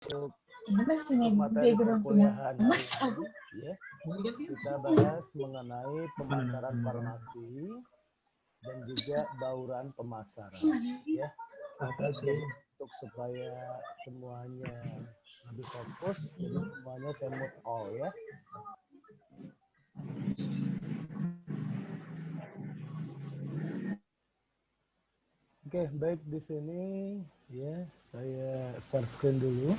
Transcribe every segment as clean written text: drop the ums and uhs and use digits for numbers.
Untuk Ini masih materi background perkuliahan hari Mas. ini, ya, kita bahas mengenai pemasaran farmasi dan juga bauran pemasaran, ya. Untuk supaya semuanya lebih fokus, jadi semuanya saya mute all, ya. Oke, baik, di sini ya saya share screen dulu.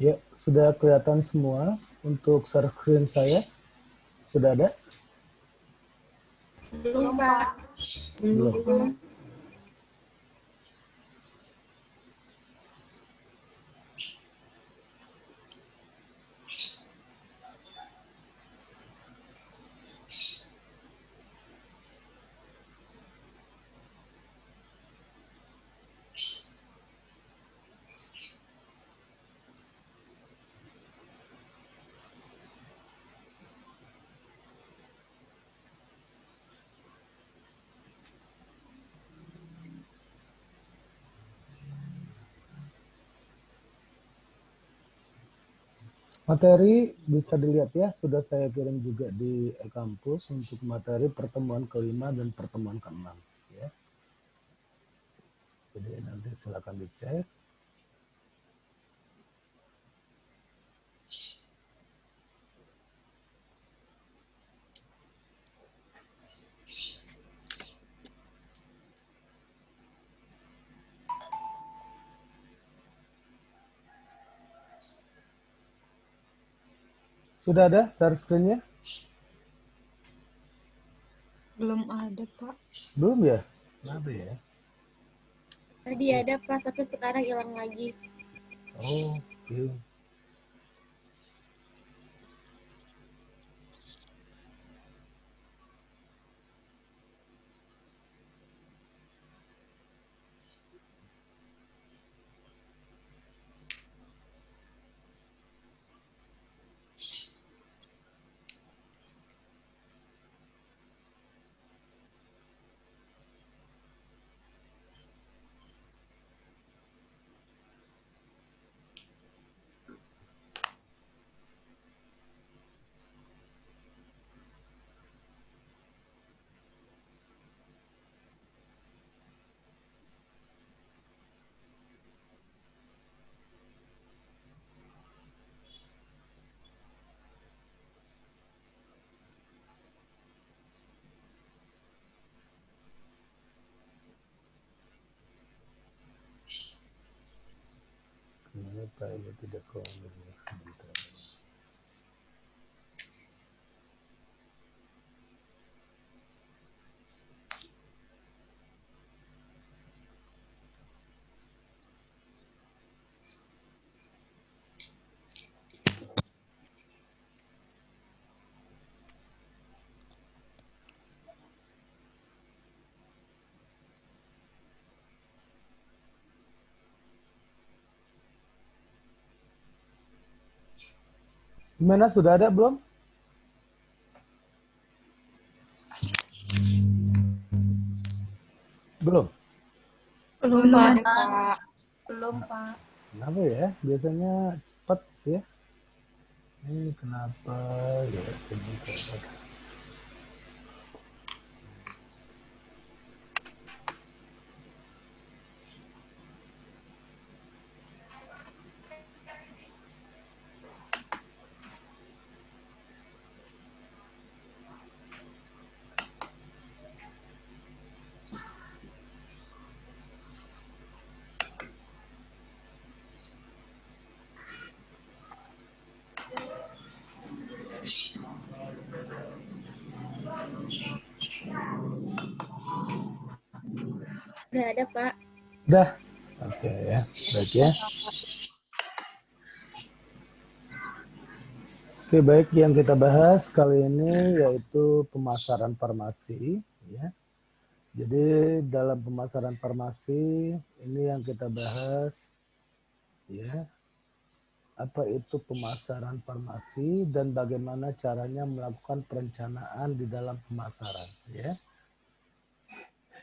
Ya, sudah kelihatan semua untuk share screen saya. Sudah ada? Belum, Pak. Belum. Materi bisa dilihat ya, sudah saya kirim juga di kampus untuk materi pertemuan kelima dan pertemuan keenam. Ya. Jadi nanti silakan dicek. Sudah ada share screen-nya? Belum ada, Pak. Belum ya? Kenapa ya? Tadi ada, Pak, tapi sekarang hilang lagi. Oh, oke. Kenapa ini tidak komen? Sebentar. Gimana, sudah ada belum? Belum? Belum, Pak. Belum, Pak. Kenapa ya? Biasanya cepat ya. Ini kenapa ya? Sebentar. Udah ada, Pak. Udah. Oke ya, baik ya. Oke, baik, yang kita bahas kali ini yaitu pemasaran farmasi ya. Jadi dalam pemasaran farmasi ini yang kita bahas ya, apa itu pemasaran farmasi dan bagaimana caranya melakukan perencanaan di dalam pemasaran ya.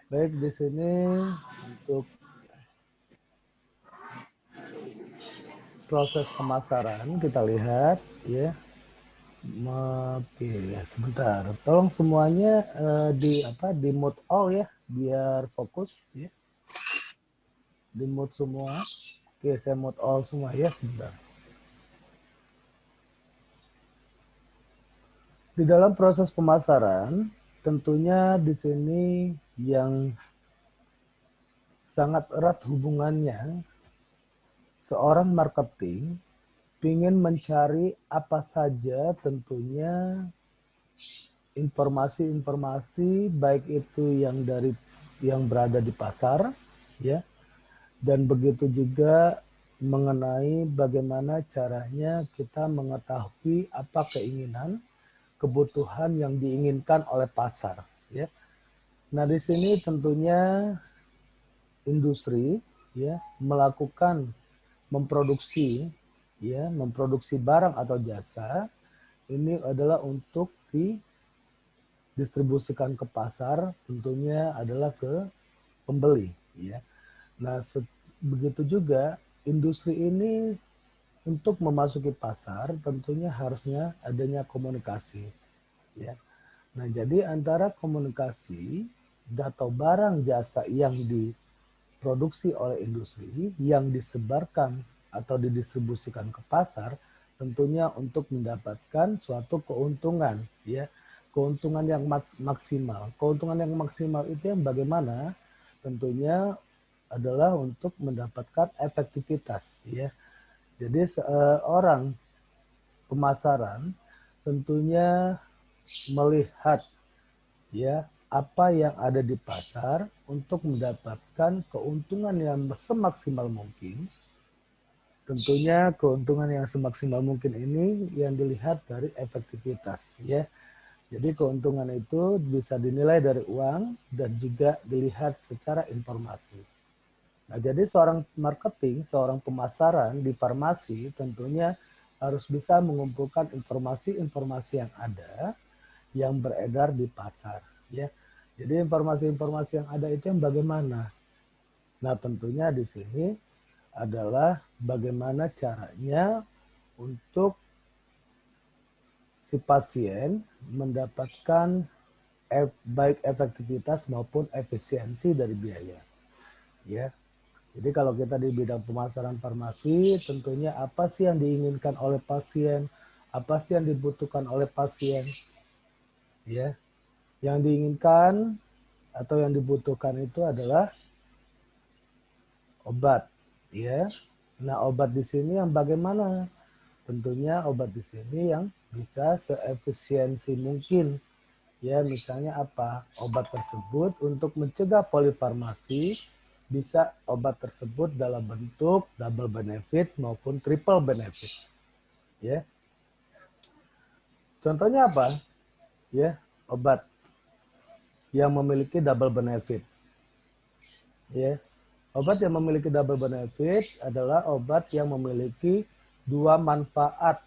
Baik, di sini untuk proses pemasaran kita lihat ya. Oke, sebentar. Tolong semuanya di mute all ya, biar fokus ya. Di mute semua. Oke, saya mute all semua ya, sebentar. Di dalam proses pemasaran, tentunya di sini yang sangat erat hubungannya seorang marketing ingin mencari apa saja tentunya informasi-informasi baik itu yang berada di pasar ya, dan begitu juga mengenai bagaimana caranya kita mengetahui apa keinginan, kebutuhan yang diinginkan oleh pasar ya. Nah, di sini tentunya industri ya memproduksi barang atau jasa ini adalah untuk didistribusikan ke pasar, tentunya adalah ke pembeli ya. Nah, begitu juga industri ini untuk memasuki pasar tentunya harusnya adanya komunikasi ya. Nah, jadi antara komunikasi atau barang jasa yang diproduksi oleh industri yang disebarkan atau didistribusikan ke pasar tentunya untuk mendapatkan suatu keuntungan ya. Keuntungan yang maksimal. Keuntungan yang maksimal itu yang bagaimana? Tentunya adalah untuk mendapatkan efektivitas ya. Jadi seorang pemasaran tentunya melihat ya apa yang ada di pasar untuk mendapatkan keuntungan yang semaksimal mungkin. Tentunya keuntungan yang semaksimal mungkin ini yang dilihat dari efektivitas ya. Jadi keuntungan itu bisa dinilai dari uang dan juga dilihat secara informasi. Nah, jadi seorang marketing, seorang pemasaran di farmasi tentunya harus bisa mengumpulkan informasi-informasi yang ada yang beredar di pasar ya. Jadi informasi-informasi yang ada itu yang bagaimana? Nah, tentunya di sini adalah bagaimana caranya untuk si pasien mendapatkan baik efektivitas maupun efisiensi dari biaya ya. Jadi kalau kita di bidang pemasaran farmasi, tentunya apa sih yang diinginkan oleh pasien, apa sih yang dibutuhkan oleh pasien, ya. Yang diinginkan atau yang dibutuhkan itu adalah obat, ya. Nah, obat di sini yang bagaimana? Tentunya obat di sini yang bisa seefisiensi mungkin. Ya, misalnya apa? Obat tersebut untuk mencegah polifarmasi, bisa obat tersebut dalam bentuk double benefit maupun triple benefit. Ya. Contohnya apa? Ya, obat yang memiliki double benefit. Ya. Obat yang memiliki double benefit adalah obat yang memiliki dua manfaat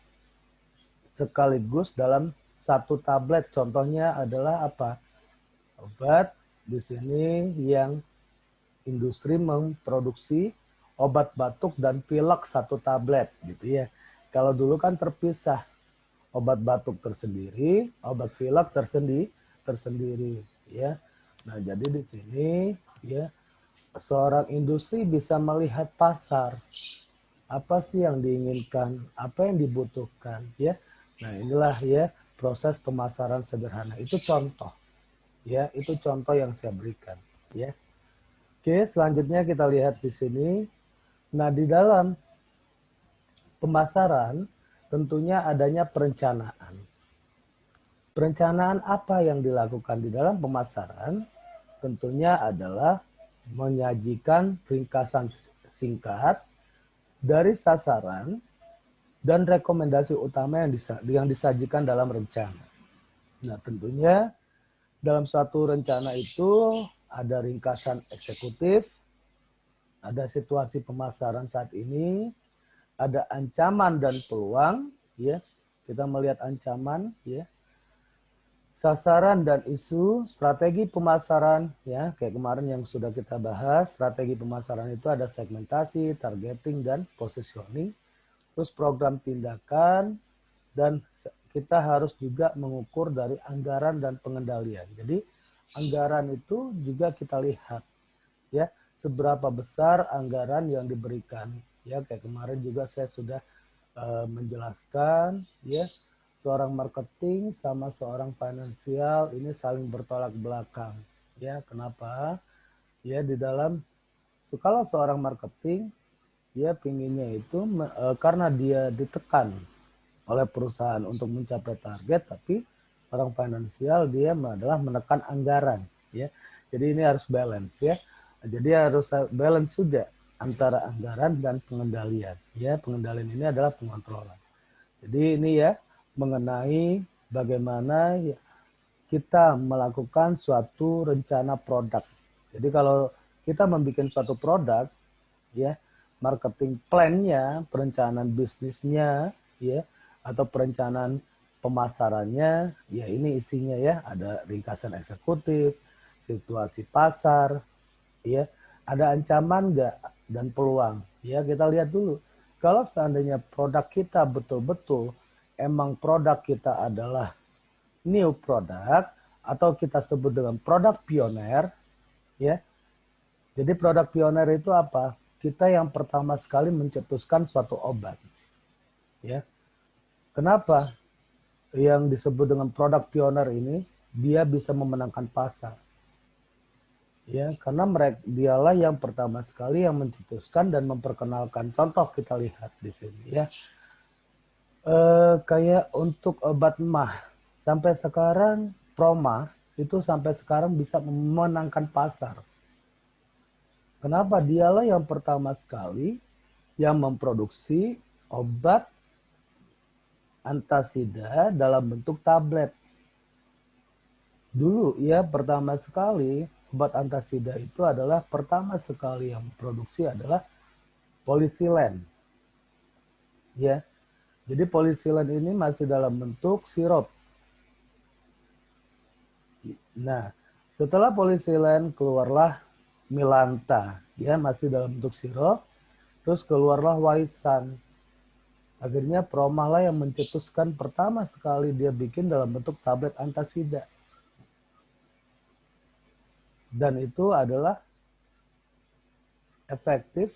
sekaligus dalam satu tablet. Contohnya adalah apa? Obat di sini yang industri memproduksi obat batuk dan pilek satu tablet gitu ya. Kalau dulu kan terpisah, obat batuk tersendiri, obat pilek tersendiri ya. Nah, jadi di sini ya seorang industri bisa melihat pasar. Apa sih yang diinginkan, apa yang dibutuhkan ya. Nah, inilah ya proses pemasaran sederhana. Itu contoh. Ya, itu contoh yang saya berikan ya. Oke, selanjutnya kita lihat di sini. Nah, di dalam pemasaran tentunya adanya perencanaan. Perencanaan apa yang dilakukan di dalam pemasaran tentunya adalah menyajikan ringkasan singkat dari sasaran dan rekomendasi utama yang disajikan dalam rencana. Nah, tentunya dalam suatu rencana itu ada ringkasan eksekutif, ada situasi pemasaran saat ini, ada ancaman dan peluang, ya. Kita melihat ancaman, ya. Sasaran dan isu, strategi pemasaran, ya, kayak kemarin yang sudah kita bahas, strategi pemasaran itu ada segmentasi, targeting, dan positioning. Terus program tindakan, dan kita harus juga mengukur dari anggaran dan pengendalian. Jadi anggaran itu juga kita lihat, ya, seberapa besar anggaran yang diberikan. Ya, kayak kemarin juga saya sudah menjelaskan, ya, seorang marketing sama seorang finansial ini saling bertolak belakang. Ya, kenapa? Ya, di dalam kalau seorang marketing dia pinginnya itu karena dia ditekan oleh perusahaan untuk mencapai target, tapi orang finansial dia adalah menekan anggaran, ya. Jadi ini harus balance, ya. Jadi harus balance juga antara anggaran dan pengendalian, ya. Pengendalian ini adalah pengontrolan. Jadi ini ya mengenai bagaimana kita melakukan suatu rencana produk. Jadi kalau kita membuat suatu produk, ya, marketing plan-nya, perencanaan bisnisnya, ya, atau perencanaan pemasarannya, ya ini isinya ya, ada ringkasan eksekutif, situasi pasar, ya, ada ancaman enggak dan peluang. Ya, kita lihat dulu. Kalau seandainya produk kita betul-betul emang produk kita adalah new product atau kita sebut dengan produk pioner, ya. Jadi produk pioner itu apa? Kita yang pertama sekali mencetuskan suatu obat. Ya. Kenapa? Yang disebut dengan produk pioner ini dia bisa memenangkan pasar. Ya, karena dialah yang pertama sekali yang mencetuskan dan memperkenalkan. Contoh kita lihat di sini, ya. Kayak untuk obat mah, sampai sekarang Proma itu sampai sekarang bisa memenangkan pasar. Kenapa? Dialah yang pertama sekali yang memproduksi obat antasida dalam bentuk tablet. Dulu ya pertama sekali obat antasida itu adalah pertama sekali yang produksi adalah polisilen. Ya. Jadi polisilen ini masih dalam bentuk sirup. Nah, setelah polisilen keluarlah Milanta, ya masih dalam bentuk sirup. Terus keluarlah Waisan. Akhirnya Proma lah yang mencetuskan pertama sekali dia bikin dalam bentuk tablet antasida. Dan itu adalah efektif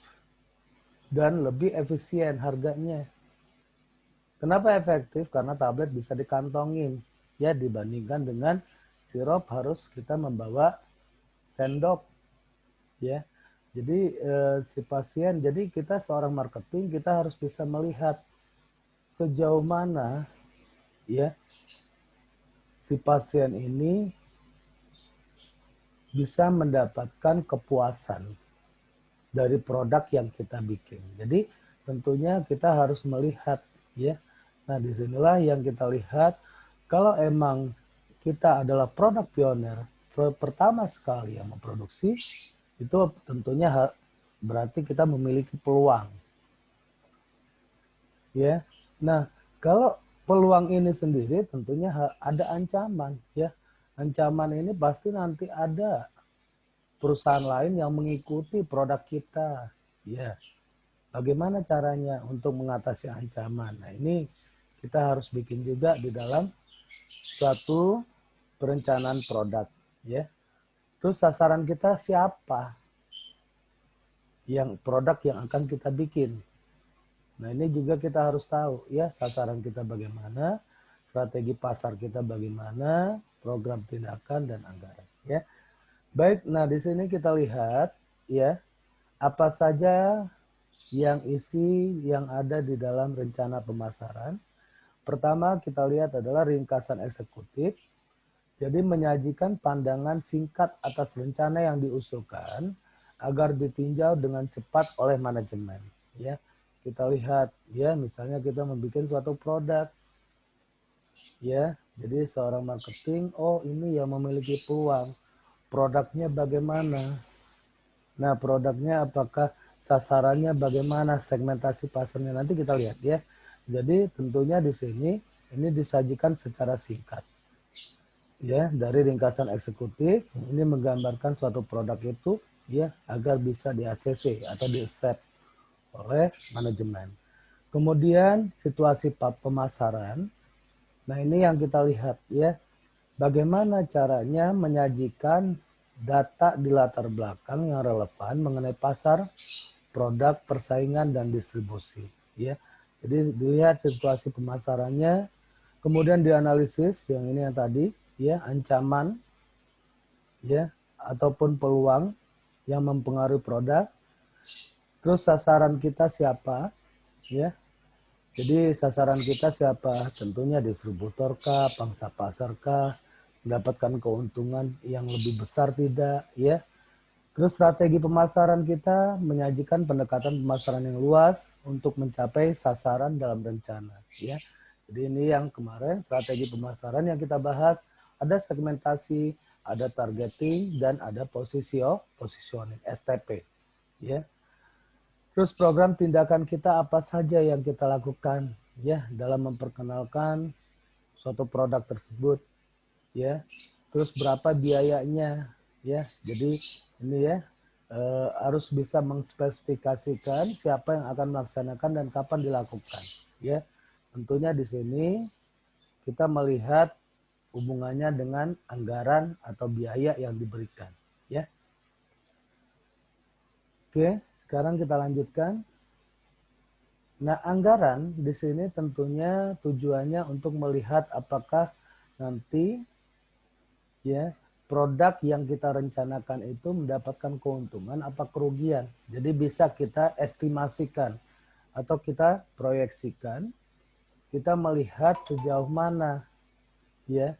dan lebih efisien harganya. Kenapa efektif? Karena tablet bisa dikantongin, ya, dibandingkan dengan sirup harus kita membawa sendok, ya. Jadi si pasien, jadi kita seorang marketing kita harus bisa melihat sejauh mana, ya, si pasien ini bisa mendapatkan kepuasan dari produk yang kita bikin. Jadi tentunya kita harus melihat, ya. Nah, disinilah yang kita lihat kalau emang kita adalah produk pioner pertama sekali yang memproduksi, itu tentunya berarti kita memiliki peluang. Ya. Nah, kalau peluang ini sendiri tentunya ada ancaman, ya. Ancaman ini pasti nanti ada perusahaan lain yang mengikuti produk kita, ya. Bagaimana caranya untuk mengatasi ancaman? Nah, ini kita harus bikin juga di dalam suatu perencanaan produk, ya. Terus sasaran kita siapa? Yang produk yang akan kita bikin. Nah, ini juga kita harus tahu, ya, sasaran kita bagaimana, strategi pasar kita bagaimana, program tindakan dan anggaran, ya. Baik, nah di sini kita lihat, ya, apa saja yang ada di dalam rencana pemasaran. Pertama kita lihat adalah ringkasan eksekutif. Jadi menyajikan pandangan singkat atas rencana yang diusulkan agar ditinjau dengan cepat oleh manajemen. Ya, kita lihat ya, misalnya kita membuat suatu produk. Ya, jadi seorang marketing, oh ini yang memiliki peluang. Produknya bagaimana? Nah, produknya apakah sasarannya bagaimana, segmentasi pasarnya nanti kita lihat ya. Jadi tentunya di sini ini disajikan secara singkat. Ya, dari ringkasan eksekutif ini menggambarkan suatu produk itu ya agar bisa di ACC atau di accept oleh manajemen. Kemudian situasi pemasaran. Nah, ini yang kita lihat ya. Bagaimana caranya menyajikan data di latar belakang yang relevan mengenai pasar, produk, persaingan dan distribusi ya. Jadi dilihat situasi pemasarannya, kemudian dianalisis yang ini yang tadi ya, ancaman ya ataupun peluang yang mempengaruhi produk. Terus sasaran kita siapa ya. Jadi sasaran kita siapa? Tentunya distributor kah, pangsa pasar kah, mendapatkan keuntungan yang lebih besar tidak ya. Terus strategi pemasaran kita menyajikan pendekatan pemasaran yang luas untuk mencapai sasaran dalam rencana ya. Jadi ini yang kemarin strategi pemasaran yang kita bahas, ada segmentasi, ada targeting dan ada positioning STP ya. Terus program tindakan kita apa saja yang kita lakukan ya dalam memperkenalkan suatu produk tersebut ya. Terus berapa biayanya ya. Jadi ini ya harus bisa mengspesifikasikan siapa yang akan melaksanakan dan kapan dilakukan ya. Tentunya di sini kita melihat hubungannya dengan anggaran atau biaya yang diberikan ya. Oke, sekarang kita lanjutkan. Nah, anggaran di sini tentunya tujuannya untuk melihat apakah nanti ya produk yang kita rencanakan itu mendapatkan keuntungan apa kerugian. Jadi bisa kita estimasikan atau kita proyeksikan, kita melihat sejauh mana ya.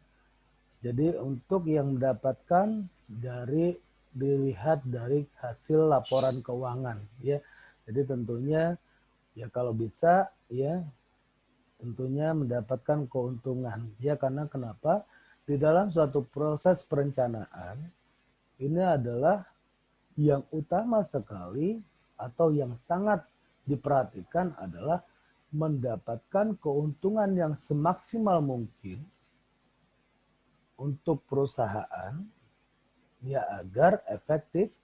Jadi untuk yang mendapatkan dari dilihat dari hasil laporan keuangan ya. Jadi tentunya ya kalau bisa ya tentunya mendapatkan keuntungan ya, karena kenapa? Di dalam suatu proses perencanaan ini adalah yang utama sekali atau yang sangat diperhatikan adalah mendapatkan keuntungan yang semaksimal mungkin untuk perusahaan ya agar efektif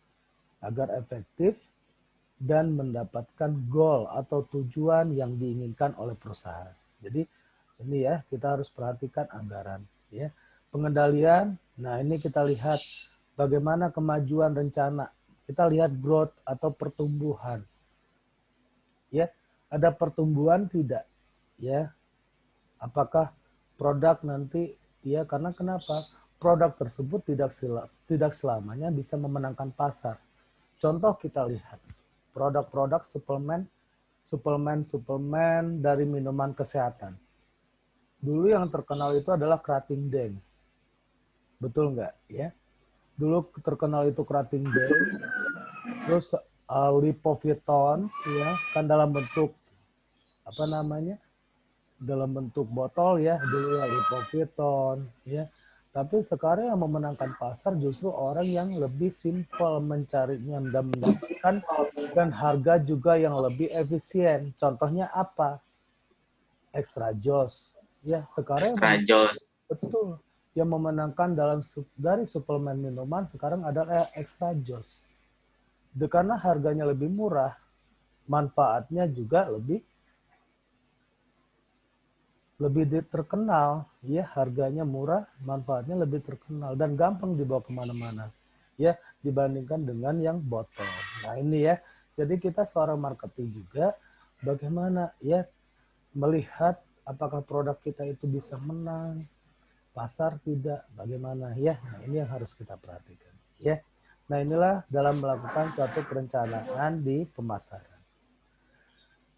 dan mendapatkan goal atau tujuan yang diinginkan oleh perusahaan. Jadi ini ya kita harus perhatikan anggaran ya. Pengendalian, nah ini kita lihat bagaimana kemajuan rencana. Kita lihat growth atau pertumbuhan. Ya, ada pertumbuhan tidak? Ya. Apakah produk nanti ya, karena kenapa? Produk tersebut tidak selamanya bisa memenangkan pasar. Contoh kita lihat produk-produk suplemen dari minuman kesehatan. Dulu yang terkenal itu adalah Krating Daeng. Betul nggak ya? Dulu terkenal itu Krating Daeng. Terus Lipoviton ya, kan dalam bentuk apa namanya? Dalam bentuk botol ya, dulu ya Lipoviton ya. Tapi sekarang yang memenangkan pasar justru orang yang lebih simpel mencarinya dan mendapatkan, dan harga juga yang lebih efisien. Contohnya apa? Extra Joss. Ya, sekarang Extra Joss. betul. Yang memenangkan dari suplemen minuman sekarang adalah Extra Joss. Karena harganya lebih murah, manfaatnya juga lebih terkenal, ya harganya murah, manfaatnya lebih terkenal dan gampang dibawa kemana-mana, ya dibandingkan dengan yang botol. Nah ini ya, jadi kita seorang marketing juga bagaimana ya melihat apakah produk kita itu bisa menang pasar tidak, bagaimana ya. Nah ini yang harus kita perhatikan, ya. Nah inilah dalam melakukan suatu perencanaan di pemasaran.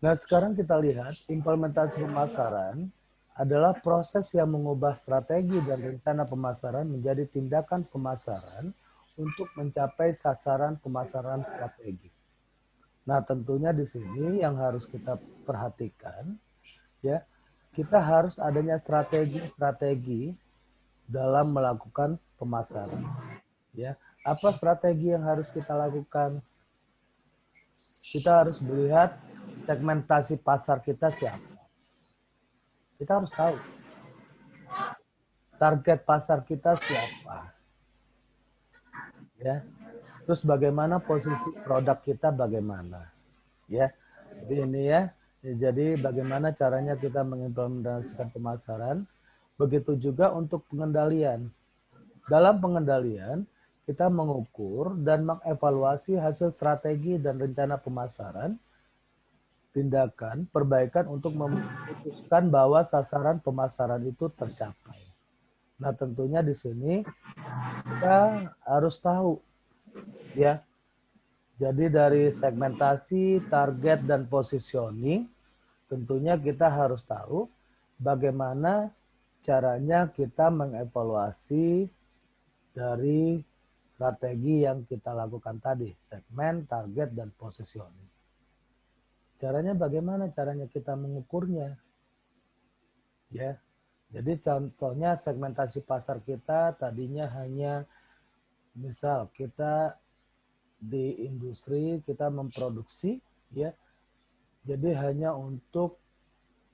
Nah sekarang kita lihat implementasi pemasaran. adalah proses yang mengubah strategi dan rencana pemasaran menjadi tindakan pemasaran untuk mencapai sasaran pemasaran strategi. Nah, tentunya di sini yang harus kita perhatikan, ya, kita harus adanya strategi-strategi dalam melakukan pemasaran. Ya, apa strategi yang harus kita lakukan? Kita harus melihat segmentasi pasar kita siapa. Kita harus tahu target pasar kita siapa. Ya. Terus bagaimana posisi produk kita bagaimana. Ya. Jadi ini ya. Jadi bagaimana caranya kita mengimplementasikan pemasaran. Begitu juga untuk pengendalian. Dalam pengendalian, kita mengukur dan mengevaluasi hasil strategi dan rencana pemasaran, tindakan, perbaikan untuk memutuskan bahwa sasaran pemasaran itu tercapai. Nah, tentunya di sini kita harus tahu, ya. Jadi dari segmentasi, target, dan positioning, tentunya kita harus tahu bagaimana caranya kita mengevaluasi dari strategi yang kita lakukan tadi, segmen, target, dan positioning. Caranya bagaimana? Caranya kita mengukurnya. Ya. Jadi contohnya segmentasi pasar kita tadinya hanya misal kita di industri kita memproduksi, ya. Jadi hanya untuk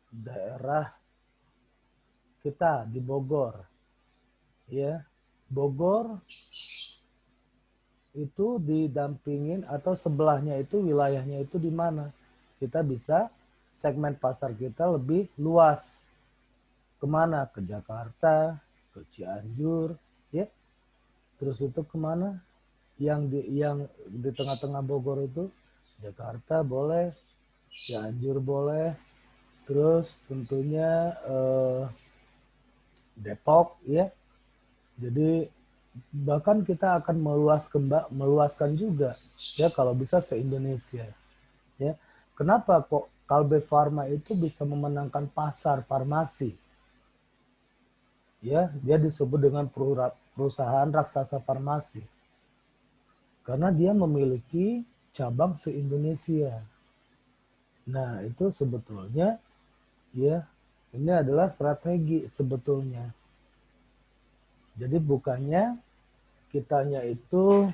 daerah kita di Bogor. Ya. Bogor itu didampingin atau sebelahnya itu wilayahnya itu di mana? Kita bisa segmen pasar kita lebih luas. Kemana? Ke Jakarta, ke Cianjur, ya. Terus itu kemana? Yang di tengah-tengah Bogor itu Jakarta boleh, Cianjur boleh, terus tentunya Depok, ya. Jadi bahkan kita akan meluaskan juga, ya, kalau bisa se-Indonesia, ya. Kenapa kok Kalbe Farma itu bisa memenangkan pasar farmasi? Ya, dia disebut dengan perusahaan raksasa farmasi. Karena dia memiliki cabang se-Indonesia. Nah, itu sebetulnya, ya, ini adalah strategi sebetulnya. Jadi bukannya kitanya itu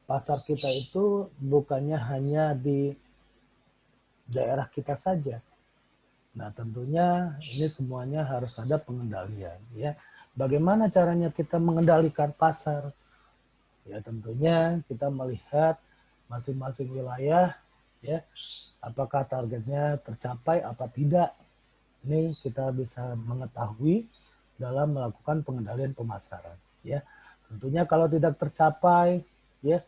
pasar kita itu bukannya hanya di daerah kita saja. Nah, tentunya ini semuanya harus ada pengendalian, ya. Bagaimana caranya kita mengendalikan pasar? Ya, tentunya kita melihat masing-masing wilayah, ya, apakah targetnya tercapai apa tidak. Ini kita bisa mengetahui dalam melakukan pengendalian pemasaran, ya. Tentunya kalau tidak tercapai, ya,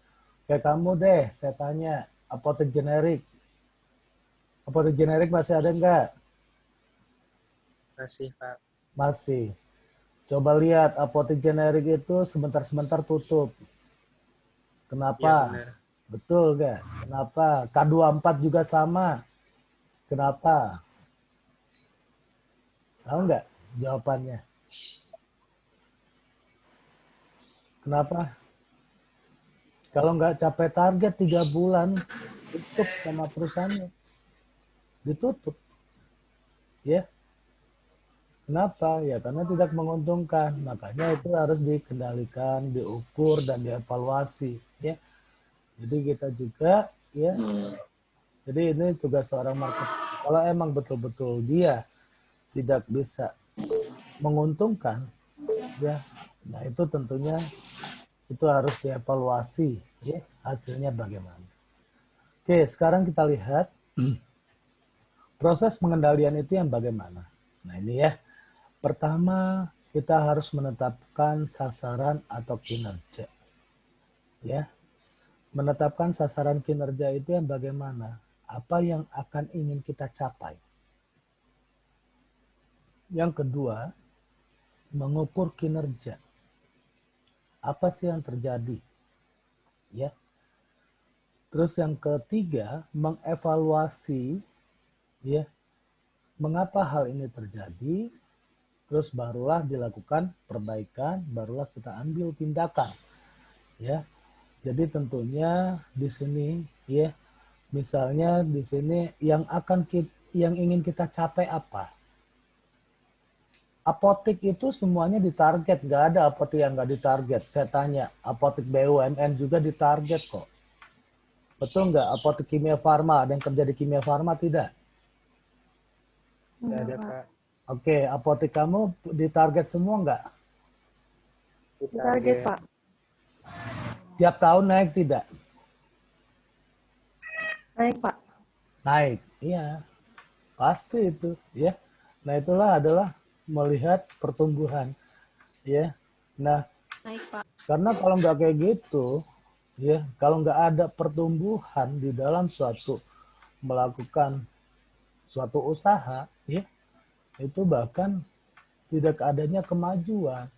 kayak kamu deh, saya tanya, apotek generik masih ada enggak? Masih, Pak. Masih. Coba lihat apotek generik itu sebentar-sebentar tutup. Kenapa? Ya, Betul gak? Kenapa? K24 juga sama. Kenapa? Tahu nggak jawabannya? Kenapa? Kalau nggak capai target 3 bulan, tutup sama perusahaannya. Ditutup. Ya. Kenapa? Ya karena tidak menguntungkan. Makanya itu harus dikendalikan, diukur, dan dievaluasi. Ya. Jadi kita juga, ya. Jadi ini tugas seorang marketing. Kalau emang betul-betul dia tidak bisa menguntungkan, ya, nah itu tentunya itu harus dievaluasi, ya, hasilnya bagaimana. Oke, sekarang kita lihat proses pengendalian itu yang bagaimana. Nah ini ya, pertama kita harus menetapkan sasaran atau kinerja, ya. Menetapkan sasaran kinerja itu yang bagaimana, apa yang akan ingin kita capai. Yang kedua, mengukur kinerja. Apa sih yang terjadi? Ya. Terus yang ketiga, mengevaluasi Ya, mengapa hal ini terjadi? Terus barulah dilakukan perbaikan, barulah kita ambil tindakan. Ya, jadi tentunya di sini, ya, misalnya di sini yang ingin kita capai apa? Apotik itu semuanya ditarget, nggak ada apotik yang nggak ditarget. Saya tanya, apotik BUMN juga ditarget kok. Betul nggak? Apotek Kimia Farma, ada yang kerja di Kimia Farma tidak? Tidak ada, Pak. Oke, apotek kamu ditarget semua nggak? Target, Pak. Tiap tahun naik tidak? Naik, Pak. Naik, iya. Pasti itu, ya. Nah, itulah adalah melihat pertumbuhan, ya. Nah, Naik, Pak. karena kalau nggak kayak gitu, ya, kalau nggak ada pertumbuhan di dalam melakukan suatu usaha, ya, itu bahkan tidak adanya kemajuan.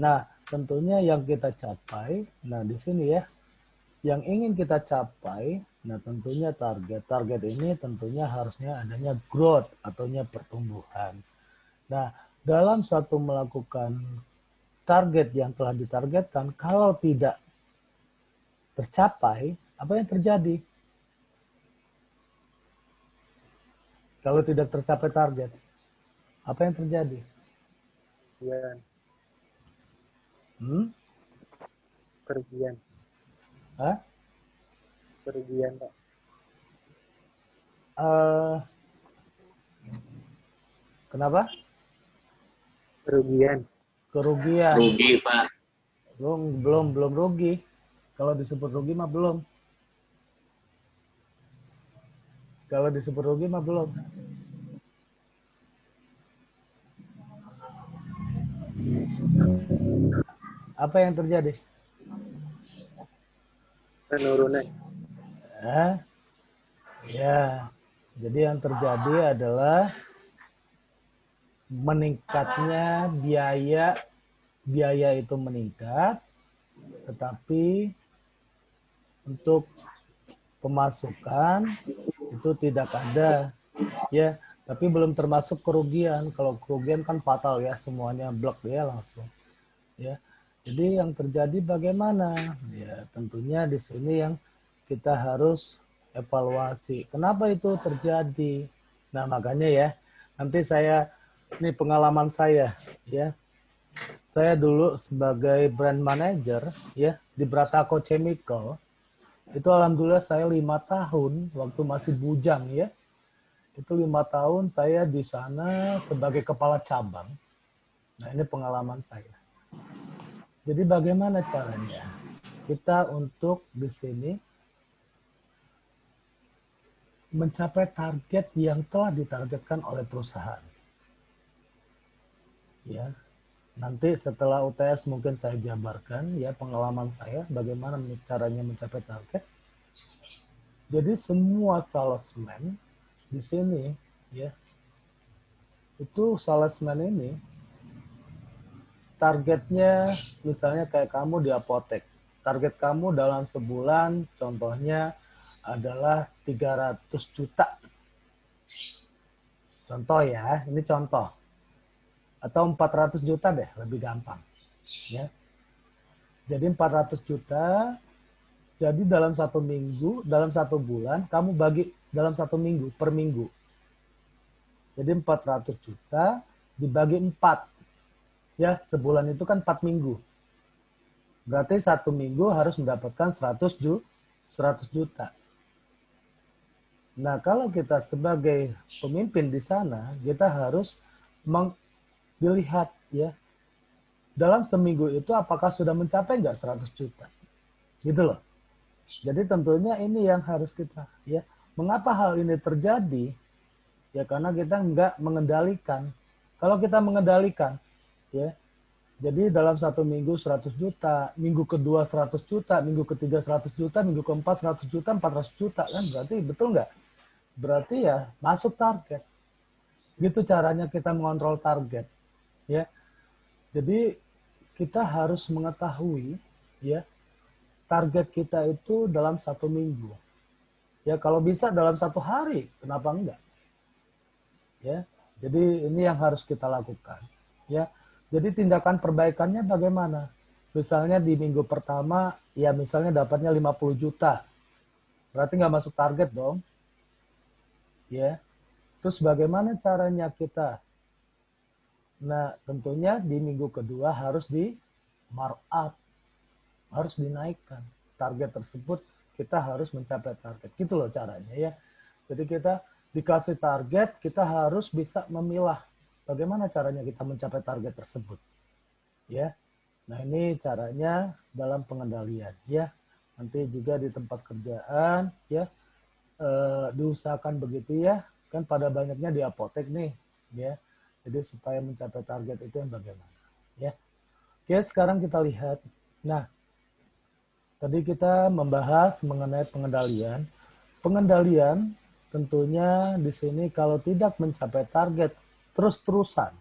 Nah, tentunya yang kita capai, nah di sini ya, yang ingin kita capai, nah tentunya target ini tentunya harusnya adanya growth ataunya pertumbuhan. Nah, dalam suatu melakukan target yang telah ditargetkan, kalau tidak tercapai, apa yang terjadi? Kalau tidak tercapai target, apa yang terjadi? Kerugian. Hmm? Kerugian. Hah? Kerugian, Pak. Kenapa? Kerugian. Kerugian. Rugi, Pak. Belum rugi. Kalau disebut rugi mah belum. Kalau disebut rugi mah belum. Apa yang terjadi? Penurunan. Ya. Jadi yang terjadi adalah meningkatnya biaya itu meningkat, tetapi untuk pemasukan itu tidak ada, ya. Tapi belum termasuk kerugian. Kalau kerugian kan fatal ya, semuanya blok ya langsung, ya. Jadi yang terjadi bagaimana? Ya tentunya di sini yang kita harus evaluasi. Kenapa itu terjadi? Nah makanya ya, nanti ini pengalaman saya, ya. Saya dulu sebagai brand manager, ya, di Brataco Chemical, itu alhamdulillah saya 5 tahun waktu masih bujang, ya. Itu 5 tahun saya di sana sebagai kepala cabang. Nah ini pengalaman saya. Jadi bagaimana caranya kita untuk di sini mencapai target yang telah ditargetkan oleh perusahaan. Ya, nanti setelah UTS mungkin saya jabarkan ya pengalaman saya bagaimana caranya mencapai target. Jadi semua salesman di sini ya itu salesman ini targetnya misalnya kayak kamu di apotek. Target kamu dalam sebulan contohnya adalah 300 juta. Contoh ya, ini contoh. Atau 400 juta deh, lebih gampang. Ya. Jadi 400 juta, jadi dalam 1 minggu, dalam 1 bulan, kamu bagi dalam 1 minggu, per minggu. Jadi 400 juta dibagi 4. Ya, sebulan itu kan 4 minggu. Berarti 1 minggu harus mendapatkan 100 juta. Nah, kalau kita sebagai pemimpin di sana, kita harus dilihat ya, dalam seminggu itu apakah sudah mencapai nggak 100 juta. Gitu loh. Jadi tentunya ini yang harus kita, ya. Mengapa hal ini terjadi? Ya karena kita nggak mengendalikan. Kalau kita mengendalikan, ya, jadi dalam 1 minggu 100 juta, minggu kedua 100 juta, minggu ketiga 100 juta, minggu keempat 100 juta, 400 juta, kan berarti betul nggak? Berarti ya masuk target. Gitu caranya kita mengontrol target. Ya. Jadi kita harus mengetahui ya target kita itu dalam 1 minggu. Ya kalau bisa dalam 1 hari, kenapa enggak? Ya, jadi ini yang harus kita lakukan. Ya, jadi tindakan perbaikannya bagaimana? Misalnya di minggu pertama, ya misalnya dapatnya 50 juta, berarti nggak masuk target dong. Ya, terus bagaimana caranya kita? Nah, tentunya di minggu kedua harus di markup, harus dinaikkan. Target tersebut kita harus mencapai target. Gitu loh caranya ya. Jadi kita dikasih target, kita harus bisa memilah bagaimana caranya kita mencapai target tersebut. Ya. Nah, ini caranya dalam pengendalian ya. Nanti juga di tempat kerjaan ya, diusahakan begitu ya. Kan pada banyaknya di apotek nih ya. Jadi supaya mencapai target itu yang bagaimana ya. Oke, sekarang kita lihat. Nah, tadi kita membahas mengenai pengendalian. Pengendalian tentunya di sini kalau tidak mencapai target terus-terusan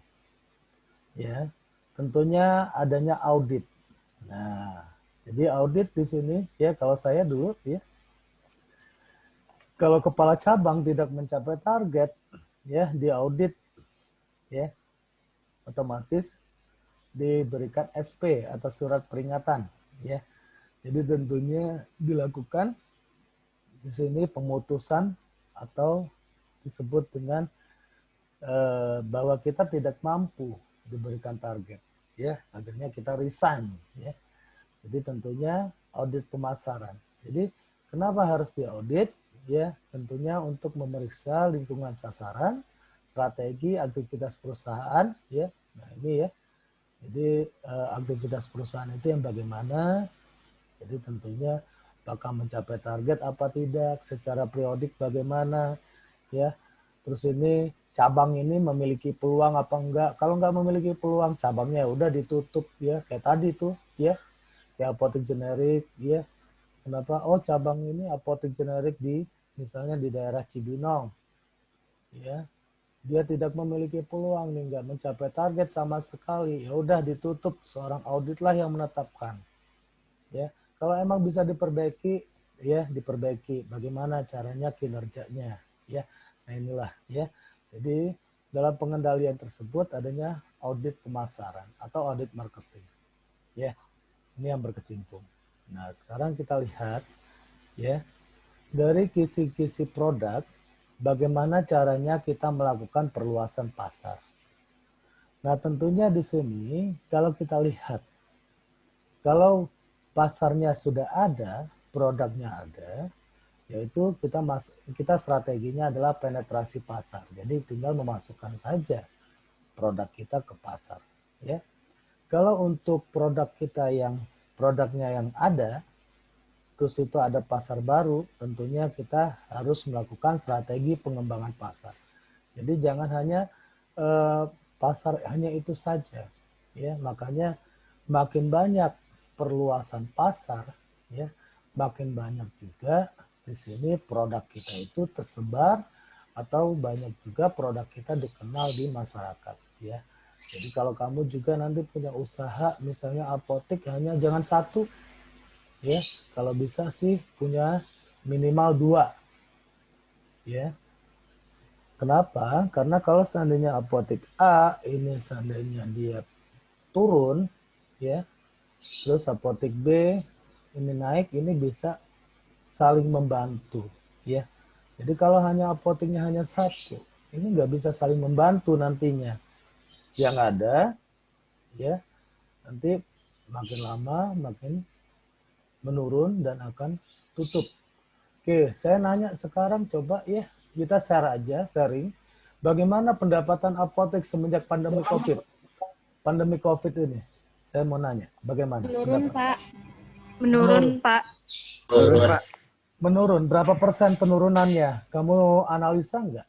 ya, tentunya adanya audit. Nah, jadi audit di sini ya, kalau saya dulu ya, kalau kepala cabang tidak mencapai target ya, diaudit ya, otomatis diberikan SP atau surat peringatan ya. Jadi tentunya dilakukan di sini pemutusan atau disebut dengan bahwa kita tidak mampu diberikan target ya, akhirnya kita resign ya. Jadi tentunya audit pemasaran. Jadi kenapa harus diaudit ya? Tentunya untuk memeriksa lingkungan sasaran, strategi aktivitas perusahaan ya. Nah, ini ya. Jadi aktivitas perusahaan itu yang bagaimana? Jadi tentunya apakah mencapai target apa tidak, secara periodik bagaimana ya. Terus ini cabang ini memiliki peluang apa enggak? Kalau enggak memiliki peluang, cabangnya udah ditutup ya, kayak tadi tuh ya. Kayak apotek generik ya. Kenapa? Oh, cabang ini apotek generik di misalnya di daerah Cibinong ya. Dia tidak memiliki peluang nih, enggak mencapai target sama sekali. Ya udah ditutup, seorang audit lah yang menetapkan. Ya, kalau emang bisa diperbaiki, ya diperbaiki. Bagaimana caranya kinerjanya, ya. Nah inilah, ya. Jadi dalam pengendalian tersebut adanya audit pemasaran atau audit marketing, ya. Ini yang berkecimpung. Nah sekarang kita lihat, ya, dari kisi-kisi produk, bagaimana caranya kita melakukan perluasan pasar. Nah tentunya di sini kalau kita lihat, kalau pasarnya sudah ada, produknya ada, yaitu kita strateginya adalah penetrasi pasar. Jadi tinggal memasukkan saja produk kita ke pasar, ya. Kalau untuk produk kita yang produknya yang ada, terus itu ada pasar baru, tentunya kita harus melakukan strategi pengembangan pasar. Jadi jangan hanya pasar hanya itu saja, ya. Makanya makin banyak perluasan pasar, ya, makin banyak juga di sini produk kita itu tersebar atau banyak juga produk kita dikenal di masyarakat, ya. Jadi kalau kamu juga nanti punya usaha, misalnya apotek, hanya jangan satu, ya. Kalau bisa sih punya minimal 2, ya. Kenapa? Karena kalau seandainya apotek A ini seandainya dia turun, ya, terus apotek B ini naik, ini bisa saling membantu, ya. Jadi kalau hanya apoteknya hanya satu, ini nggak bisa saling membantu nantinya. Yang ada, ya, nanti makin lama makin menurun dan akan tutup. Oke, saya nanya sekarang, coba ya kita share aja, sharing. Bagaimana pendapatan apotek semenjak pandemi COVID? Pandemi COVID ini, saya mau nanya, bagaimana? Menurun, Pak. Menurun, Pak. Turun, Pak. Menurun, berapa persen penurunannya? Kamu analisa nggak?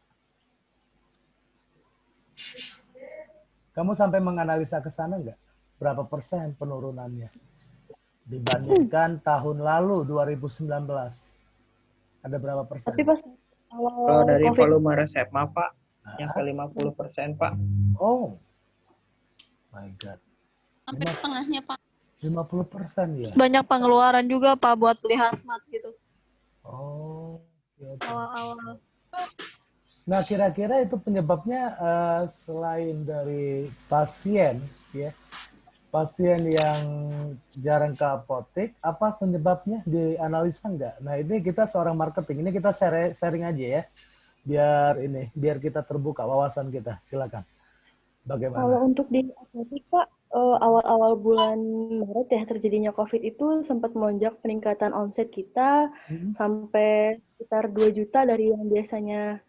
Kamu sampai menganalisa ke sana nggak? Berapa persen penurunannya? Dibandingkan tahun lalu, 2019. Ada berapa persen? Tapi pas Kalau awal dari COVID, volume resep mah, Pak, yang ke 50%, Pak. Oh, my God. Sampai setengahnya, Pak. 50% ya? banyak pengeluaran juga, Pak, buat beli hazmat gitu. Oh, oke. awal-awal. Nah, kira-kira itu penyebabnya selain dari pasien, ya, pasien yang jarang ke apotek, apa penyebabnya dianalisa nggak? Nah, ini kita seorang marketing, ini kita sharing aja ya, biar kita terbuka wawasan kita. Silakan. Kalau Bagaimana? untuk di apotek, Pak, awal-awal bulan Maret ya terjadinya COVID itu sempat melonjak peningkatan omset kita Hmm. sampai sekitar 2 juta dari yang biasanya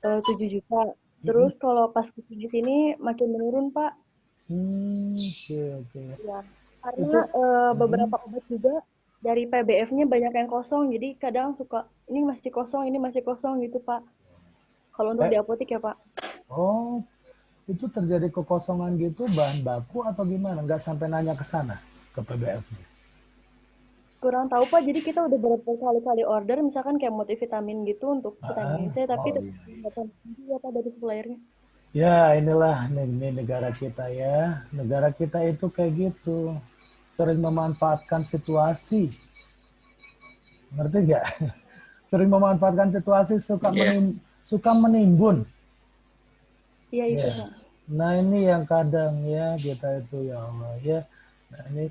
7 juta. Hmm. Terus kalau pas kesini-sini makin menurun, Pak. Oke, oke. Ya, karena Itu, beberapa obat juga dari PBF-nya banyak yang kosong, jadi kadang suka ini masih kosong gitu, Pak. Kalau untuk di eh, apotek ya, Pak. oh, itu terjadi kekosongan gitu bahan baku atau gimana? Nggak sampai nanya ke sana, ke PBF. Kurang tahu, Pak. Jadi kita udah berkali-kali order, misalkan kayak multivitamin gitu untuk vitamin C, tapi Oh tetap iya. nggak tahu juga, Pak, dari suppliernya. Ya, inilah ini negara kita ya. Negara kita itu kayak gitu. Sering memanfaatkan situasi. Ngerti nggak? Sering memanfaatkan situasi, Iya. suka menimbun. Iya itu, Ya. Pak. Nah, ini yang kadang ya kita itu ya Allah ya. Nah, ini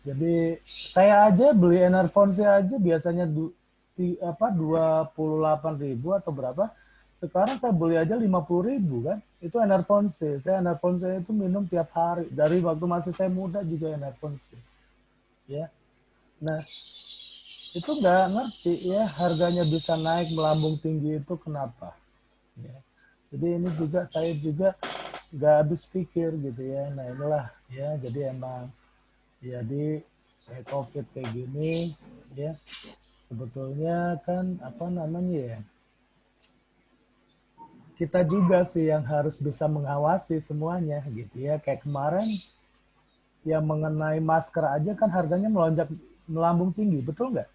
jadi saya aja beli Enervon aja biasanya 28.000 atau berapa. Sekarang saya beli aja 50.000 kan. Itu Enervon C. Saya Enervon C itu minum tiap hari. Dari waktu masih saya muda juga Enervon C. Ya. Nah, itu nggak ngerti ya harganya bisa naik melambung tinggi itu kenapa. Ya. Jadi ini juga saya juga nggak habis pikir gitu ya. Nah inilah ya jadi emang jadi kayak COVID kayak gini ya sebetulnya kan apa namanya ya kita juga sih yang harus bisa mengawasi semuanya gitu ya kayak kemarin yang mengenai masker aja kan harganya melonjak melambung tinggi betul nggak?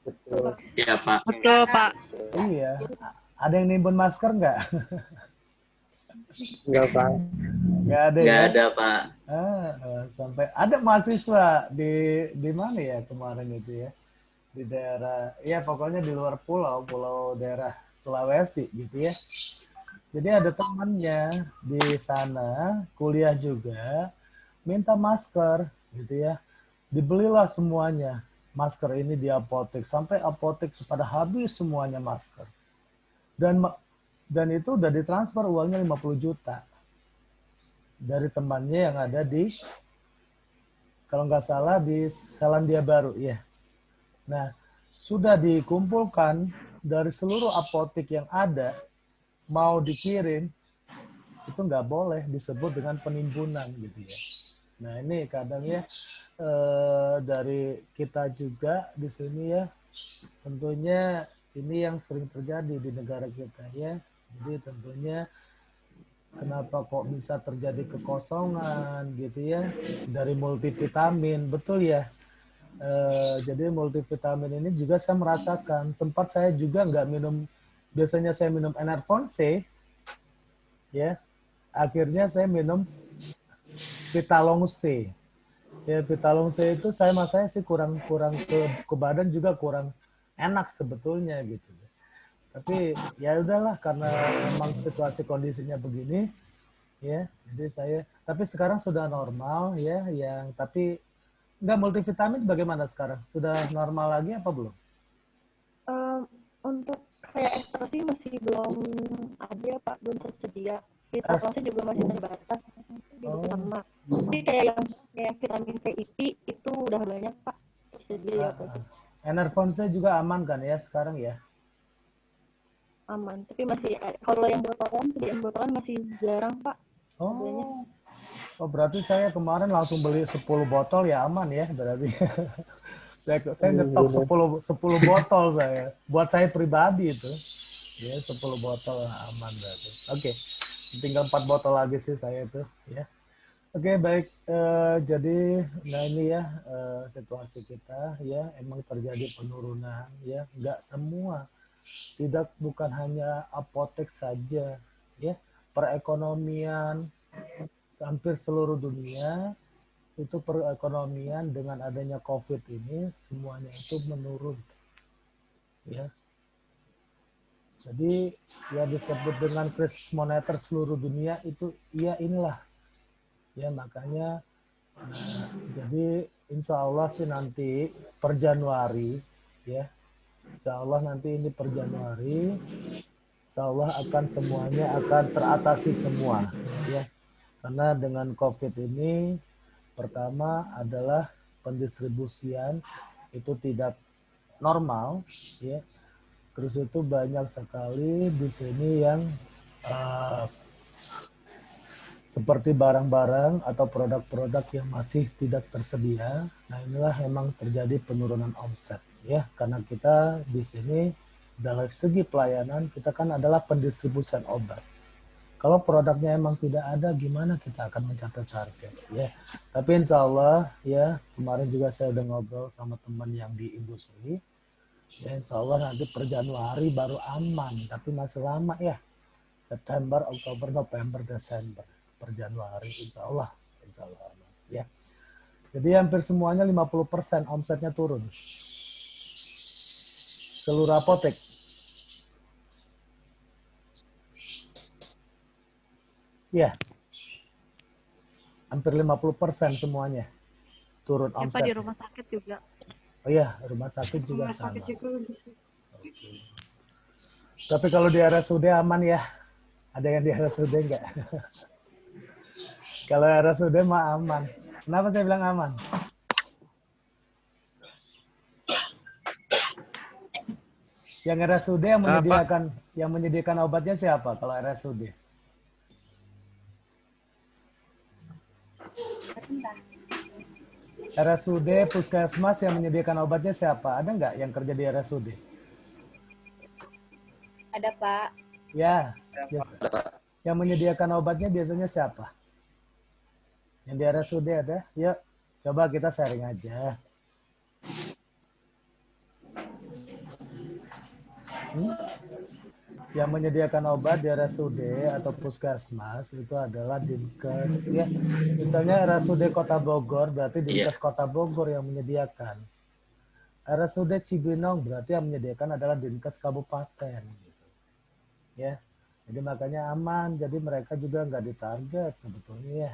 Betul. Iya, Pak. Betul, Pak. Iya, ada yang nimbun masker nggak? Enggak, Pak. Nggak ada Nggak ya. ada, Pak. Sampai ada mahasiswa di mana ya kemarin itu ya di daerah ya pokoknya di luar pulau daerah Sulawesi gitu ya jadi ada temannya di sana kuliah juga minta masker gitu ya dibelilah semuanya masker ini di apotek sampai apotek pada habis semuanya masker dan dan itu udah ditransfer uangnya 50 juta dari temannya yang ada di kalau nggak salah di Selandia Baru ya. Nah, sudah dikumpulkan dari seluruh apotek yang ada, mau dikirim, itu nggak boleh disebut dengan penimbunan gitu ya. Nah ini kadang ya dari kita juga di sini ya, tentunya ini yang sering terjadi di negara kita ya. Jadi tentunya kenapa kok bisa terjadi kekosongan gitu ya dari multivitamin, betul ya. Jadi multivitamin ini juga saya merasakan sempat saya juga nggak minum biasanya saya minum Enervon C ya akhirnya saya minum Vitalong C ya Vitalong C itu saya sih kurang kurang ke badan juga kurang enak sebetulnya gitu tapi ya udahlah karena emang situasi kondisinya begini ya jadi saya tapi sekarang sudah normal ya yang tapi enggak multivitamin bagaimana sekarang sudah normal lagi apa belum? Untuk kayak ekstrasi masih belum ada ya, Pak, belum tersedia. Es, Vitamin C juga masih terbatas, juga oh, sama. Tapi kayak yang kayak vitamin C IP itu udah banyak, Pak, tersedia ya, Pak. Enervon saya juga aman kan ya sekarang ya? Aman. Tapi masih kalau yang botolan, sediaan botolan masih jarang, Pak, adanya. Oh, oh berarti saya kemarin langsung beli 10 botol ya aman ya berarti. saya ngetok Bener. 10 botol saya. Buat saya pribadi itu. Ya 10 botol aman berarti. Oke. Tinggal 4 botol lagi sih saya itu ya. Oke baik jadi nah ini ya situasi kita ya emang terjadi penurunan ya nggak semua tidak bukan hanya apotek saja ya perekonomian hampir seluruh dunia itu perekonomian dengan adanya COVID ini semuanya itu menurun ya Jadi ya disebut dengan krisis moneter seluruh dunia itu ya inilah ya makanya jadi insya Allah sih nanti per Januari ya insya Allah nanti ini per Januari insya Allah akan semuanya akan teratasi semua ya karena dengan COVID ini pertama adalah pendistribusian itu tidak normal ya terus itu banyak sekali di sini yang seperti barang-barang atau produk-produk yang masih tidak tersedia. Nah inilah memang terjadi penurunan omset ya karena kita di sini dari segi pelayanan kita kan adalah pendistribusian obat. Kalau produknya emang tidak ada, gimana kita akan mencapai target ya? Tapi insya Allah ya kemarin juga saya udah ngobrol sama teman yang di industri. Ya, insya Allah nanti per Januari baru aman, tapi masih lama ya. September, Oktober, November, Desember, per Januari insya Allah aman ya. Jadi hampir semuanya 50% omsetnya turun. Seluruh apotek. Ya. Hampir 50% semuanya turun Ya, omset. Pak, di rumah sakit juga. Oh iya, rumah sakit juga Rumah sama. sakit juga bisa. Okay. Tapi kalau di RSUD aman ya? Ada yang di RSUD enggak? Kalau RSUD mah aman. Kenapa saya bilang aman? Yang RSUD yang menyediakan obatnya siapa kalau RSUD? RSUD, Puskesmas yang menyediakan obatnya siapa? Ada nggak yang kerja di RSUD? Ada Pak. Ya, biasa. Yang menyediakan obatnya biasanya siapa? Yang di RSUD ada? Yuk, coba kita sharing aja. Yang menyediakan obat di RSUD atau Puskesmas itu adalah Dinkes. Ya, misalnya RSUD Kota Bogor berarti Dinkes Kota Bogor yang menyediakan. RSUD Cibinong berarti yang menyediakan adalah Dinkes Kabupaten. Gitu. Ya, jadi makanya aman. Jadi mereka juga nggak ditarget sebetulnya ya.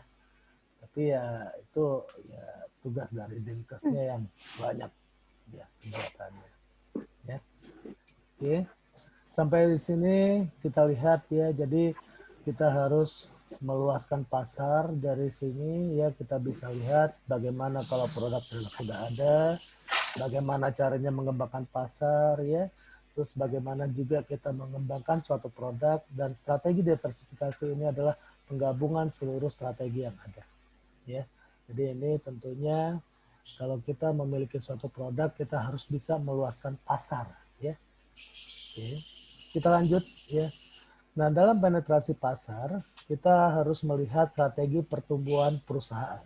Tapi ya itu ya tugas dari Dinkesnya yang banyak ya kegiatannya. Ya, oke. Sampai di sini kita lihat ya, jadi kita harus meluaskan pasar dari sini ya kita bisa lihat bagaimana kalau produk sudah ada, bagaimana caranya mengembangkan pasar ya, terus bagaimana juga kita mengembangkan suatu produk dan strategi diversifikasi ini adalah penggabungan seluruh strategi yang ada ya. Jadi ini tentunya kalau kita memiliki suatu produk kita harus bisa meluaskan pasar ya. Oke. Kita lanjut ya. Nah, dalam penetrasi pasar, kita harus melihat strategi pertumbuhan perusahaan.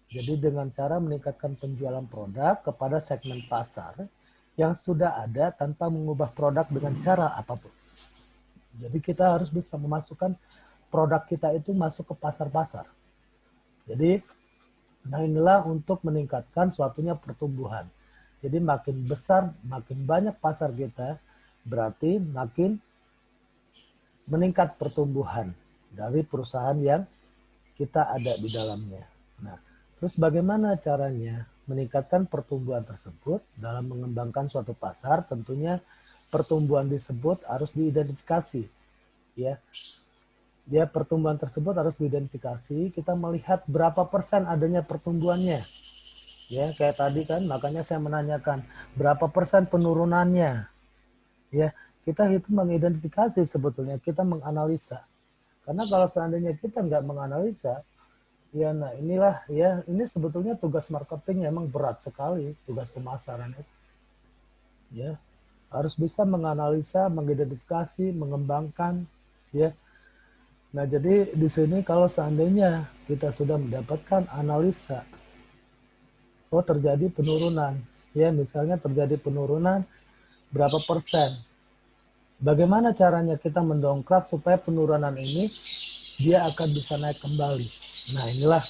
Jadi dengan cara meningkatkan penjualan produk kepada segmen pasar yang sudah ada tanpa mengubah produk dengan cara apapun. Jadi kita harus bisa memasukkan produk kita itu masuk ke pasar-pasar. Jadi, nah inilah untuk meningkatkan suatunya pertumbuhan. Jadi makin besar, makin banyak pasar kita, berarti makin meningkat pertumbuhan dari perusahaan yang kita ada di dalamnya. Nah, terus bagaimana caranya meningkatkan pertumbuhan tersebut dalam mengembangkan suatu pasar? Tentunya pertumbuhan disebut harus diidentifikasi. Ya, pertumbuhan tersebut harus diidentifikasi. Kita melihat berapa persen adanya pertumbuhannya. Ya, kayak tadi kan, makanya saya menanyakan berapa persen penurunannya. Ya, kita itu mengidentifikasi sebetulnya, kita menganalisa. Karena kalau seandainya kita nggak menganalisa, ya nah inilah ya, ini sebetulnya tugas marketing memang berat sekali, tugas pemasaran itu. Ya, harus bisa menganalisa, mengidentifikasi, mengembangkan, ya. Nah, jadi di sini kalau seandainya kita sudah mendapatkan analisa, oh terjadi penurunan, ya misalnya terjadi penurunan berapa persen. Bagaimana caranya kita mendongkrak supaya penurunan ini dia akan bisa naik kembali. Nah inilah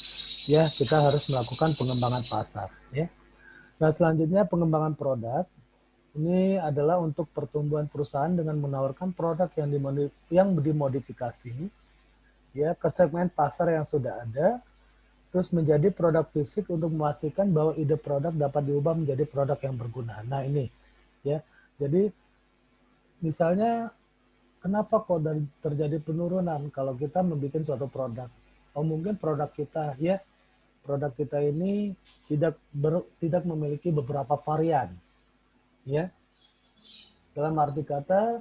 ya kita harus melakukan pengembangan pasar. Ya. Nah selanjutnya pengembangan produk. Ini adalah untuk pertumbuhan perusahaan dengan menawarkan produk yang dimodifikasi ya ke segmen pasar yang sudah ada, terus menjadi produk fisik untuk memastikan bahwa ide produk dapat diubah menjadi produk yang berguna. Nah ini ya, jadi misalnya kenapa kok terjadi penurunan kalau kita membuat suatu produk? Oh mungkin produk kita ini tidak memiliki beberapa varian, ya. Dalam arti kata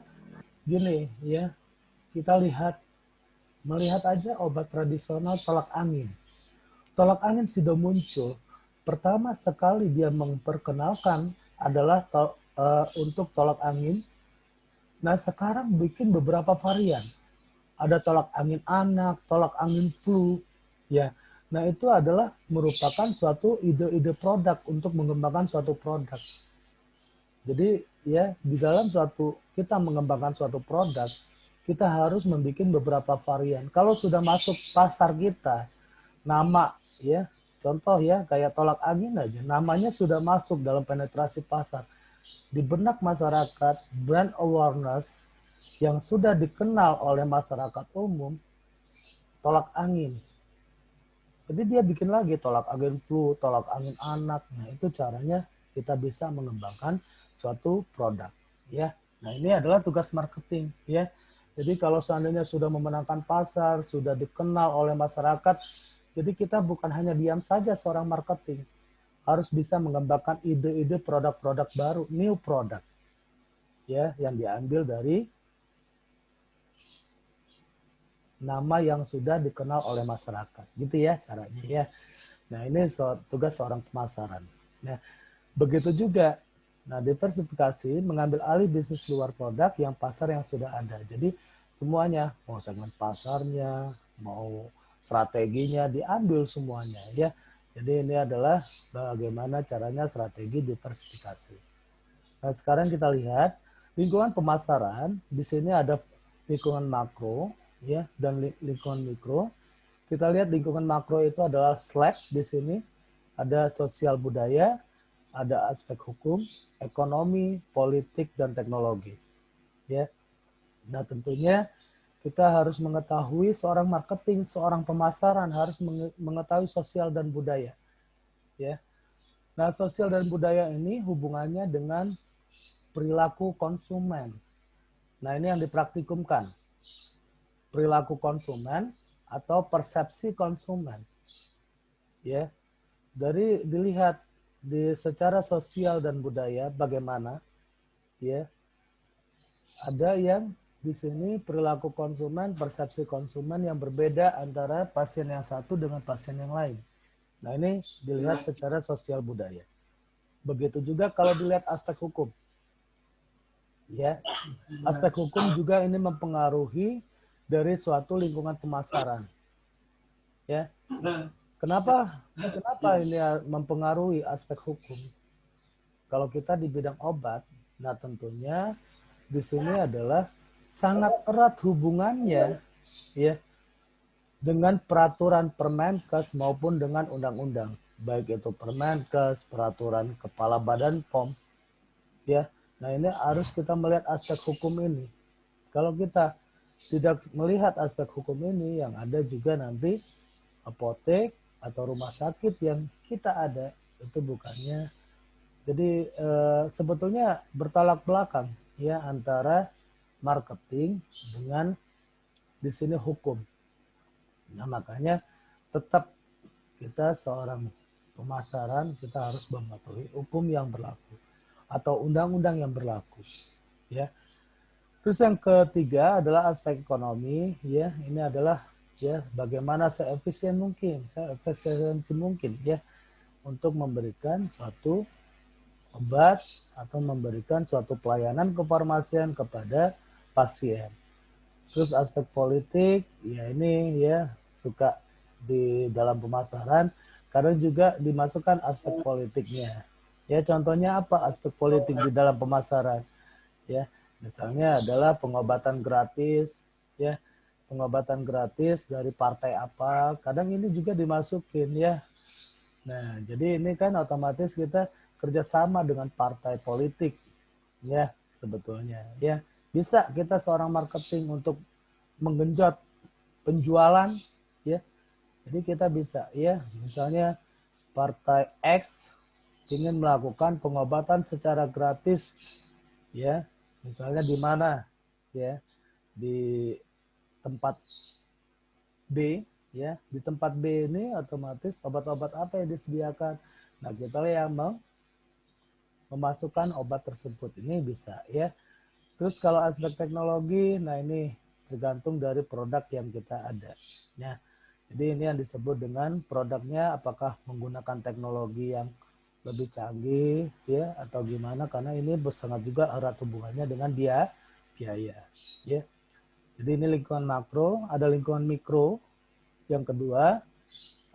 gini, ya, kita melihat aja obat tradisional tolak angin. Tolak angin sudah muncul. Pertama sekali dia memperkenalkan adalah untuk tolak angin. Nah sekarang bikin beberapa varian. Ada tolak angin anak, tolak angin flu, ya. Nah itu adalah merupakan suatu ide-ide produk untuk mengembangkan suatu produk. Jadi ya di dalam kita mengembangkan suatu produk, kita harus membuat beberapa varian. Kalau sudah masuk pasar kita, nama ya, contoh ya kayak tolak angin aja, namanya sudah masuk dalam penetrasi pasar. Di benak masyarakat, brand awareness yang sudah dikenal oleh masyarakat umum, tolak angin. Jadi dia bikin lagi tolak angin flu, tolak angin anak. Nah itu caranya kita bisa mengembangkan suatu produk. Ya, nah ini adalah tugas marketing. Ya, jadi kalau seandainya sudah memenangkan pasar, sudah dikenal oleh masyarakat, jadi kita bukan hanya diam saja seorang marketing, harus bisa mengembangkan ide-ide produk-produk baru, new product. Ya, yang diambil dari nama yang sudah dikenal oleh masyarakat, gitu ya caranya ya. Nah ini tugas seorang pemasaran. Nah begitu juga, nah diversifikasi mengambil alih bisnis luar produk yang pasar yang sudah ada. Jadi semuanya, mau segmen pasarnya, mau strateginya diambil semuanya ya. Jadi ini adalah bagaimana caranya strategi diversifikasi. Nah sekarang kita lihat lingkungan pemasaran. Di sini ada lingkungan makro ya dan lingkungan mikro. Kita lihat lingkungan makro itu adalah slide di sini, ada sosial budaya, ada aspek hukum, ekonomi, politik dan teknologi. Ya. Nah, tentunya kita harus mengetahui seorang marketing, seorang pemasaran harus mengetahui sosial dan budaya. Ya. Nah, sosial dan budaya ini hubungannya dengan perilaku konsumen. Nah, ini yang dipraktikumkan. Perilaku konsumen atau persepsi konsumen. Ya. Dari dilihat secara sosial dan budaya bagaimana ya. Ada yang di sini perilaku konsumen, persepsi konsumen yang berbeda antara pasien yang satu dengan pasien yang lain. Nah, ini dilihat secara sosial budaya. Begitu juga kalau dilihat aspek hukum. Ya. Aspek hukum juga ini mempengaruhi dari suatu lingkungan pemasaran. Ya. Kenapa ini mempengaruhi aspek hukum? Kalau kita di bidang obat, nah tentunya di sini adalah sangat erat hubungannya ya dengan peraturan Permenkes maupun dengan undang-undang, baik itu Permenkes, peraturan Kepala Badan POM. Ya. Nah, ini harus kita melihat aspek hukum ini. Kalau kita tidak melihat aspek hukum ini, yang ada juga nanti apotek atau rumah sakit yang kita ada itu bukannya. Jadi sebetulnya bertolak belakang ya antara marketing dengan di sini hukum. Nah makanya tetap kita seorang pemasaran kita harus mematuhi hukum yang berlaku atau undang-undang yang berlaku. Ya. Terus yang ketiga adalah aspek ekonomi. Ya, ini adalah ya bagaimana seefisien mungkin ya untuk memberikan suatu obat atau memberikan suatu pelayanan kefarmasian kepada pasien. Terus aspek politik ya ini ya suka di dalam pemasaran kadang juga dimasukkan aspek politiknya. Ya contohnya apa aspek politik di dalam pemasaran? Ya, misalnya adalah pengobatan gratis ya. Pengobatan gratis dari partai apa, kadang ini juga dimasukin ya. Nah, jadi ini kan otomatis kita kerjasama dengan partai politik Ya, sebetulnya ya bisa kita seorang marketing untuk menggenjot penjualan ya. Jadi kita bisa ya, misalnya partai X ingin melakukan pengobatan secara gratis ya. Misalnya di mana ya? Di tempat B ya. Di tempat B ini otomatis obat-obat apa yang disediakan. Nah, kita yang memasukkan obat tersebut ini bisa ya. Terus kalau aspek teknologi, nah ini tergantung dari produk yang kita ada. Ya. Jadi ini yang disebut dengan produknya apakah menggunakan teknologi yang lebih canggih ya atau gimana, karena ini sangat juga erat hubungannya dengan biaya. Ya. Jadi ini lingkungan makro, ada lingkungan mikro. Yang kedua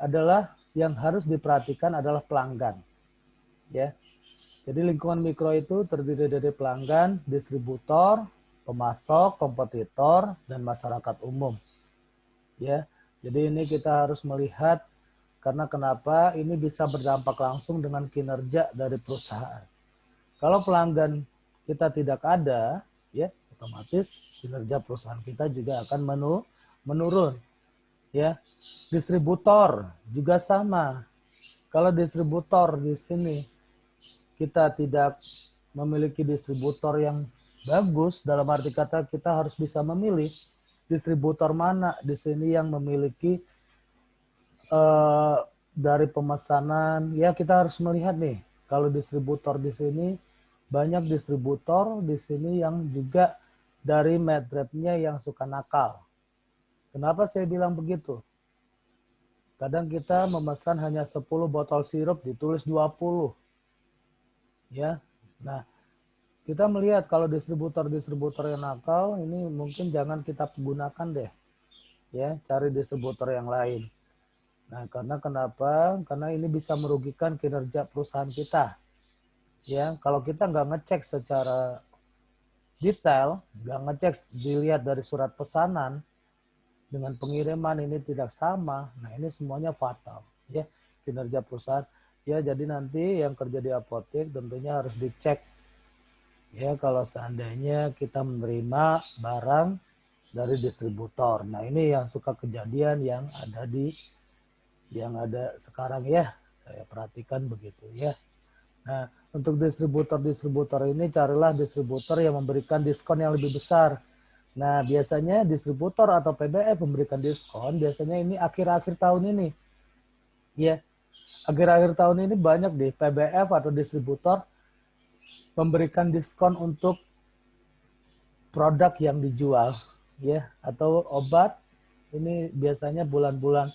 adalah yang harus diperhatikan adalah pelanggan. Ya. Jadi lingkungan mikro itu terdiri dari pelanggan, distributor, pemasok, kompetitor, dan masyarakat umum. Ya, jadi ini kita harus melihat karena kenapa ini bisa berdampak langsung dengan kinerja dari perusahaan. Kalau pelanggan kita tidak ada, ya otomatis kinerja perusahaan kita juga akan menurun. Ya, distributor juga sama. Kalau distributor di sini kita tidak memiliki distributor yang bagus, dalam arti kata kita harus bisa memilih distributor mana di sini yang memiliki dari pemesanan. Ya kita harus melihat nih, kalau distributor di sini banyak distributor di sini yang juga dari medrepnya yang suka nakal. Kenapa saya bilang begitu? Kadang kita memesan hanya 10 botol sirup ditulis 20. Ya. Nah, kita melihat kalau distributor-distributor yang nakal ini mungkin jangan kita gunakan deh. Ya, cari distributor yang lain. Nah, karena kenapa? Karena ini bisa merugikan kinerja perusahaan kita. Ya, kalau kita nggak ngecek secara detail, nggak ngecek dilihat dari surat pesanan dengan pengiriman ini tidak sama. Nah, ini semuanya fatal. Ya, kinerja perusahaan. Ya, jadi nanti yang kerja di apotek tentunya harus dicek. Ya, kalau seandainya kita menerima barang dari distributor. Nah, ini yang suka kejadian yang ada sekarang ya. Saya perhatikan begitu ya. Nah, untuk distributor-distributor ini carilah distributor yang memberikan diskon yang lebih besar. Nah, biasanya distributor atau PBF memberikan diskon biasanya ini akhir-akhir tahun ini. Ya, akhir-akhir tahun ini banyak deh PBF atau distributor memberikan diskon untuk produk yang dijual ya, atau obat. Ini biasanya bulan-bulan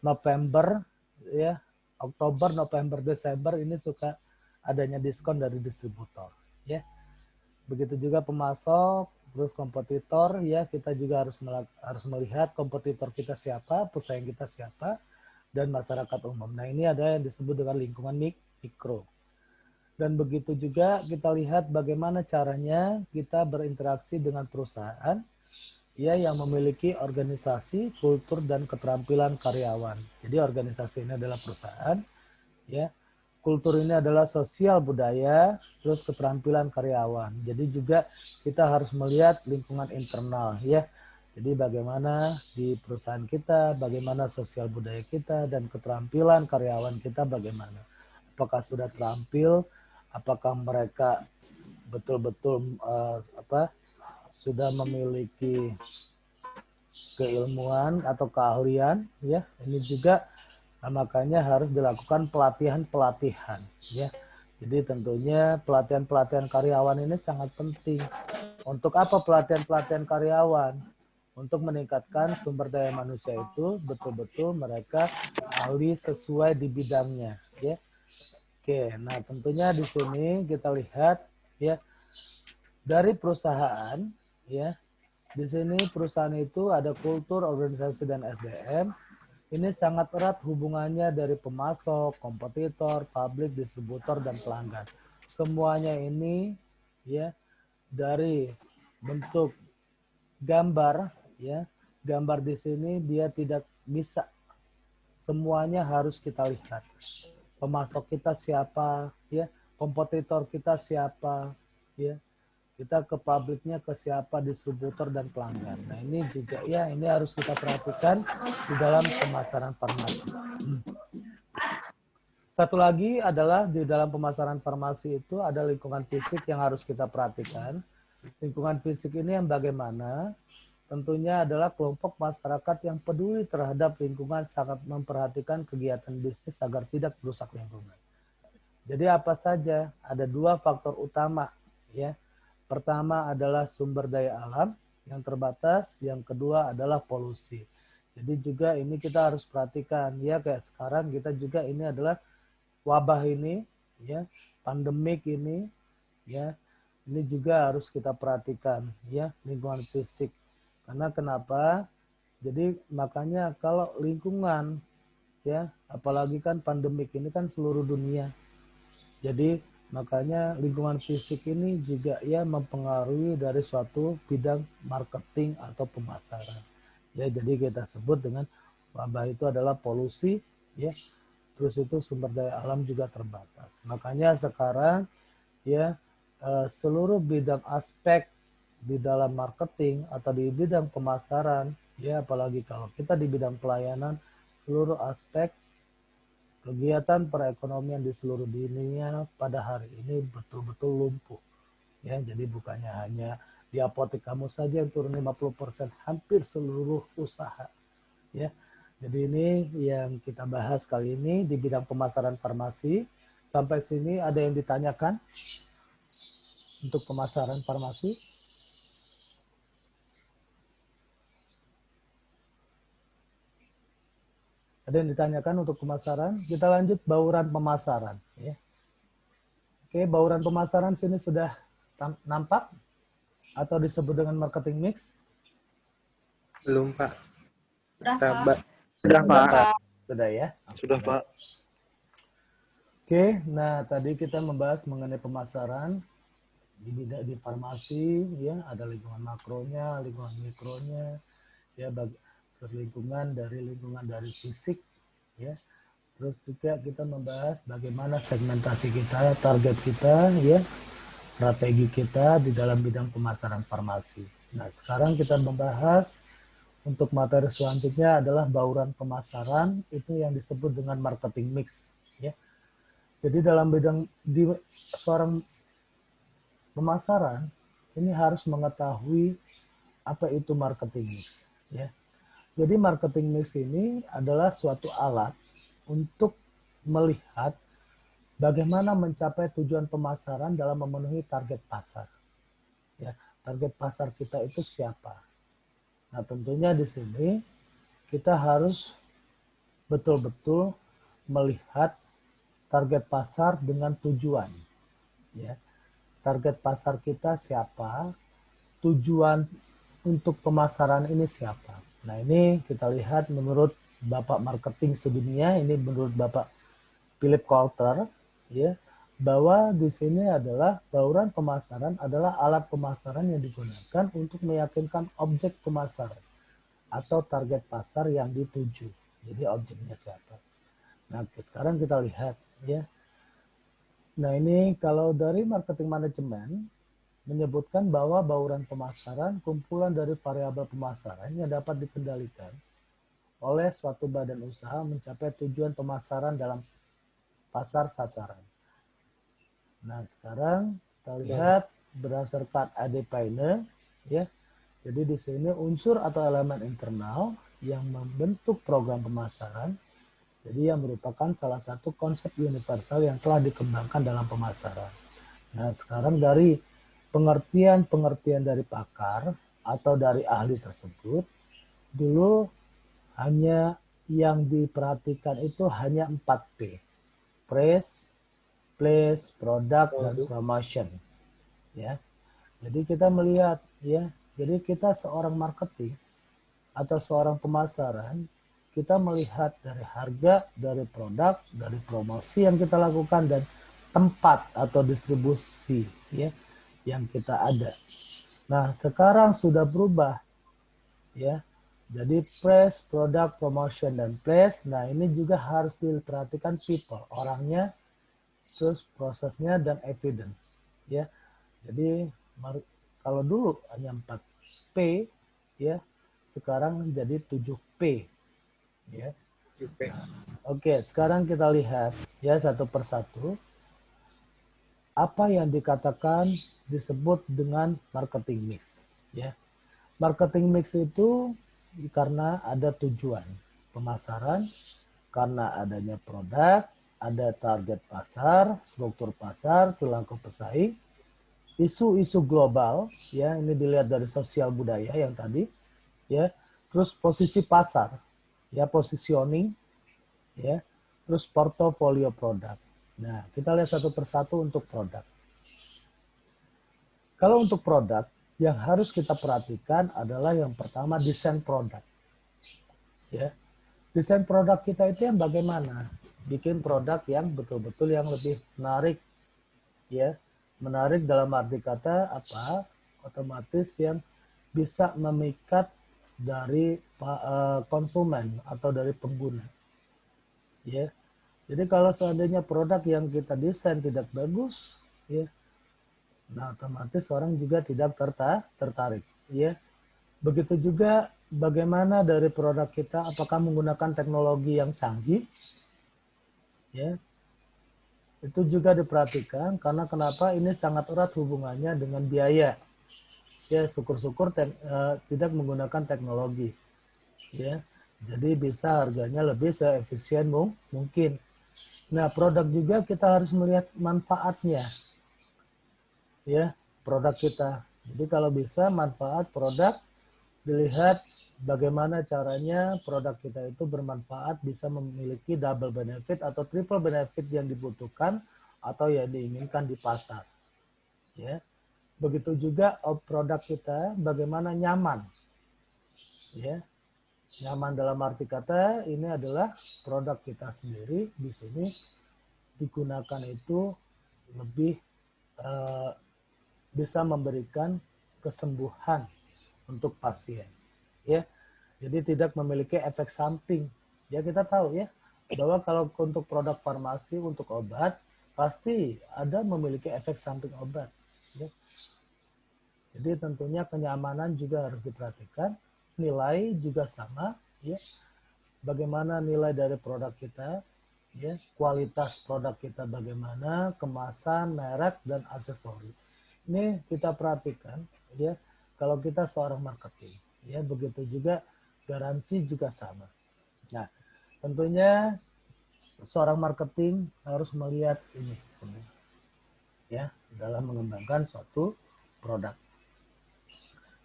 November ya, Oktober, November, Desember ini suka adanya diskon dari distributor ya. Begitu juga pemasok, terus kompetitor ya, kita juga harus melihat kompetitor kita siapa, pesaing kita siapa, dan masyarakat umum. Nah, ini ada yang disebut dengan lingkungan mikro. Dan begitu juga kita lihat bagaimana caranya kita berinteraksi dengan perusahaan ya yang memiliki organisasi, kultur, dan keterampilan karyawan. Jadi organisasi ini adalah perusahaan ya. Kultur ini adalah sosial budaya, terus keterampilan karyawan. Jadi juga kita harus melihat lingkungan internal ya. Jadi bagaimana di perusahaan kita, bagaimana sosial budaya kita, dan keterampilan karyawan kita bagaimana. Apakah sudah terampil, apakah mereka betul-betul sudah memiliki keilmuan atau keahlian ya. Ini juga makanya harus dilakukan pelatihan-pelatihan ya. Jadi tentunya pelatihan-pelatihan karyawan ini sangat penting. Untuk apa pelatihan-pelatihan karyawan? Untuk meningkatkan sumber daya manusia itu betul-betul mereka ahli sesuai di bidangnya ya. Oke, nah tentunya di sini kita lihat ya dari perusahaan ya. Di sini perusahaan itu ada kultur, organisasi, dan SDM. Ini sangat erat hubungannya dari pemasok, kompetitor, publik, distributor, dan pelanggan. Semuanya ini ya dari bentuk gambar ya. Gambar di sini dia tidak bisa semuanya harus kita lihat. Pemasok kita siapa ya, kompetitor kita siapa ya. kita ke pabriknya ke siapa, distributor dan pelanggan. Nah ini juga ya, ini harus kita perhatikan di dalam pemasaran farmasi. Satu lagi adalah di dalam pemasaran farmasi itu ada lingkungan fisik yang harus kita perhatikan. Lingkungan fisik ini yang bagaimana? Tentunya adalah kelompok masyarakat yang peduli terhadap lingkungan, sangat memperhatikan kegiatan bisnis agar tidak merusak lingkungan. Jadi apa saja? Ada dua faktor utama, ya. Pertama adalah sumber daya alam yang terbatas, yang kedua adalah polusi. Jadi juga ini kita harus perhatikan, ya, kayak sekarang kita juga ini adalah wabah ini, ya, pandemik ini, ya, ini juga harus kita perhatikan, ya, lingkungan fisik. Karena kenapa? Jadi makanya kalau lingkungan, ya, apalagi kan pandemik ini kan seluruh dunia. Jadi makanya lingkungan fisik ini juga ya mempengaruhi dari suatu bidang marketing atau pemasaran. Ya, jadi kita sebut dengan wabah itu adalah polusi, ya. Terus itu sumber daya alam juga terbatas. Makanya sekarang ya seluruh bidang aspek di dalam marketing atau di bidang pemasaran, ya apalagi kalau kita di bidang pelayanan, seluruh aspek kegiatan perekonomian di seluruh dunia pada hari ini betul-betul lumpuh. Ya, jadi bukannya hanya di apotek kamu saja yang turun 50%, hampir seluruh usaha. Ya. Jadi ini yang kita bahas kali ini di bidang pemasaran farmasi. Sampai sini ada yang ditanyakan untuk pemasaran farmasi? Ada yang ditanyakan untuk pemasaran? Kita lanjut bauran pemasaran. Ya. Oke, bauran pemasaran sini sudah nampak atau disebut dengan marketing mix? Belum, Pak. Sudah, Pak. Sudah, Pak. Sudah ya? Sudah, Pak. Oke, nah tadi kita membahas mengenai pemasaran di farmasi, ya ada lingkungan makronya, lingkungan mikronya, ya terus lingkungan dari fisik, ya. Terus juga kita membahas bagaimana segmentasi kita, target kita, ya, strategi kita di dalam bidang pemasaran farmasi. Nah, sekarang kita membahas untuk materi selanjutnya adalah bauran pemasaran, itu yang disebut dengan marketing mix, ya. Jadi dalam bidang di seorang pemasaran ini harus mengetahui apa itu marketing mix, ya. Jadi marketing mix ini adalah suatu alat untuk melihat bagaimana mencapai tujuan pemasaran dalam memenuhi target pasar. Ya, target pasar kita itu siapa? Nah, tentunya di sini kita harus betul-betul melihat target pasar dengan tujuan. Ya. Target pasar kita siapa? Tujuan untuk pemasaran ini siapa? Nah, ini kita lihat menurut Bapak Marketing Sedunia, ini menurut Bapak Philip Kotler, ya, bahwa di sini adalah bauran pemasaran adalah alat pemasaran yang digunakan untuk meyakinkan objek pemasaran atau target pasar yang dituju. Jadi objeknya siapa? Nah, sekarang kita lihat, ya. Nah, ini kalau dari marketing manajemen menyebutkan bahwa bauran pemasaran kumpulan dari variabel pemasaran yang dapat dikendalikan oleh suatu badan usaha mencapai tujuan pemasaran dalam pasar sasaran. Nah, sekarang kita lihat berdasarkan Ade Paine, ya. Jadi di sini unsur atau elemen internal yang membentuk program pemasaran, jadi yang merupakan salah satu konsep universal yang telah dikembangkan dalam pemasaran. Nah, sekarang dari pengertian dari pakar atau dari ahli tersebut, dulu hanya yang diperhatikan itu hanya 4P. Price, place, product, dan promotion. Ya. Jadi kita melihat, ya. Jadi kita seorang marketing atau seorang pemasaran, kita melihat dari harga, dari produk, dari promosi yang kita lakukan, dan tempat atau distribusi, ya, yang kita ada. Nah, sekarang sudah berubah, ya. Jadi price, product, promotion, dan place. Nah, ini juga harus diperhatikan people, orangnya, terus prosesnya, dan evidence, ya. Jadi Kalau dulu hanya 4P, ya, sekarang menjadi 7P, ya. Oke, sekarang kita lihat ya satu persatu apa yang dikatakan disebut dengan marketing mix, ya. Marketing mix itu karena ada tujuan pemasaran, karena adanya produk, ada target pasar, struktur pasar, perilaku pesaing, isu-isu global, ya, ini dilihat dari sosial budaya yang tadi, ya, terus posisi pasar, ya, positioning, ya, terus portofolio produk. Nah, kita lihat satu persatu untuk produk. Kalau untuk produk, yang harus kita perhatikan adalah yang pertama desain produk, ya. Desain produk kita itu yang bagaimana? Bikin produk yang betul-betul yang lebih menarik, ya. Menarik dalam arti kata apa? Otomatis yang bisa memikat dari konsumen atau dari pengguna, ya. Jadi kalau seandainya produk yang kita desain tidak bagus, ya, nah otomatis orang juga tidak tertarik, ya. Begitu juga bagaimana dari produk kita, apakah menggunakan teknologi yang canggih, ya. Itu juga diperhatikan karena kenapa ini sangat erat hubungannya dengan biaya. Ya, syukur-syukur tidak menggunakan teknologi, ya. Jadi bisa harganya lebih seefisien mungkin. Nah, produk juga kita harus melihat manfaatnya, ya, produk kita. Jadi kalau bisa manfaat produk dilihat bagaimana caranya produk kita itu bermanfaat, bisa memiliki double benefit atau triple benefit yang dibutuhkan atau yang diinginkan di pasar, ya. Begitu juga produk kita bagaimana nyaman, ya. Nyaman dalam arti kata ini adalah produk kita sendiri di sini digunakan itu lebih bisa memberikan kesembuhan untuk pasien, ya. Jadi tidak memiliki efek samping. Ya, kita tahu ya bahwa kalau untuk produk farmasi untuk obat pasti ada memiliki efek samping obat, ya. Jadi tentunya kenyamanan juga harus diperhatikan, nilai juga sama, ya. Bagaimana nilai dari produk kita, ya, kualitas produk kita bagaimana, kemasan, merek dan aksesori. Ini kita perhatikan, ya. Kalau kita seorang marketing, ya, begitu juga garansi juga sama. Nah, tentunya seorang marketing harus melihat ini semua, ya, dalam mengembangkan suatu produk.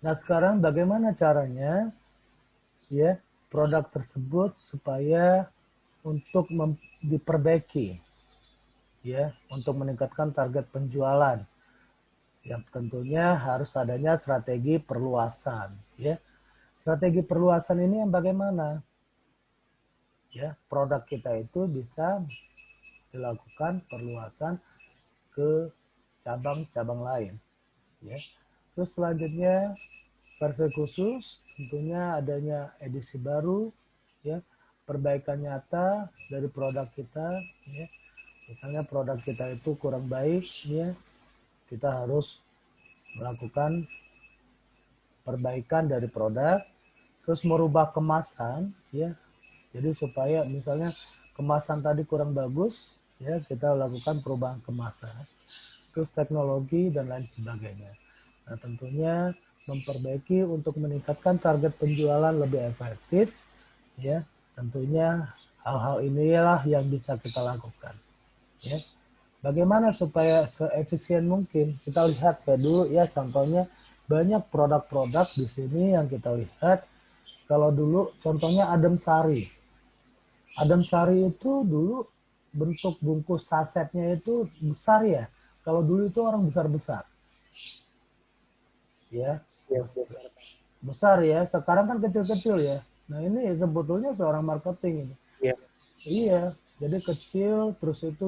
Nah, sekarang bagaimana caranya, ya, produk tersebut supaya untuk diperbaiki, ya, untuk meningkatkan target penjualan. Yang tentunya harus adanya strategi perluasan, ya. Strategi perluasan ini yang bagaimana? Ya, produk kita itu bisa dilakukan perluasan ke cabang-cabang lain, ya. Terus selanjutnya versi khusus, tentunya adanya edisi baru, ya, perbaikan nyata dari produk kita, ya. Misalnya produk kita itu kurang baik, ya, kita harus melakukan perbaikan dari produk, terus merubah kemasan, ya. Jadi supaya misalnya kemasan tadi kurang bagus, ya, kita lakukan perubahan kemasan, terus teknologi dan lain sebagainya. Nah, tentunya memperbaiki untuk meningkatkan target penjualan lebih efektif, ya. Tentunya hal-hal inilah yang bisa kita lakukan, ya. Bagaimana supaya seefisien mungkin? Kita lihat kayak dulu, ya, contohnya banyak produk-produk di sini yang kita lihat. Kalau dulu contohnya Adem Sari. Adem Sari itu dulu bentuk bungkus sasetnya itu besar, ya. Kalau dulu itu orang besar-besar, ya, besar, ya. Sekarang kan kecil-kecil, ya. Nah, ini sebetulnya seorang marketing ini. Iya. Iya, jadi kecil, terus itu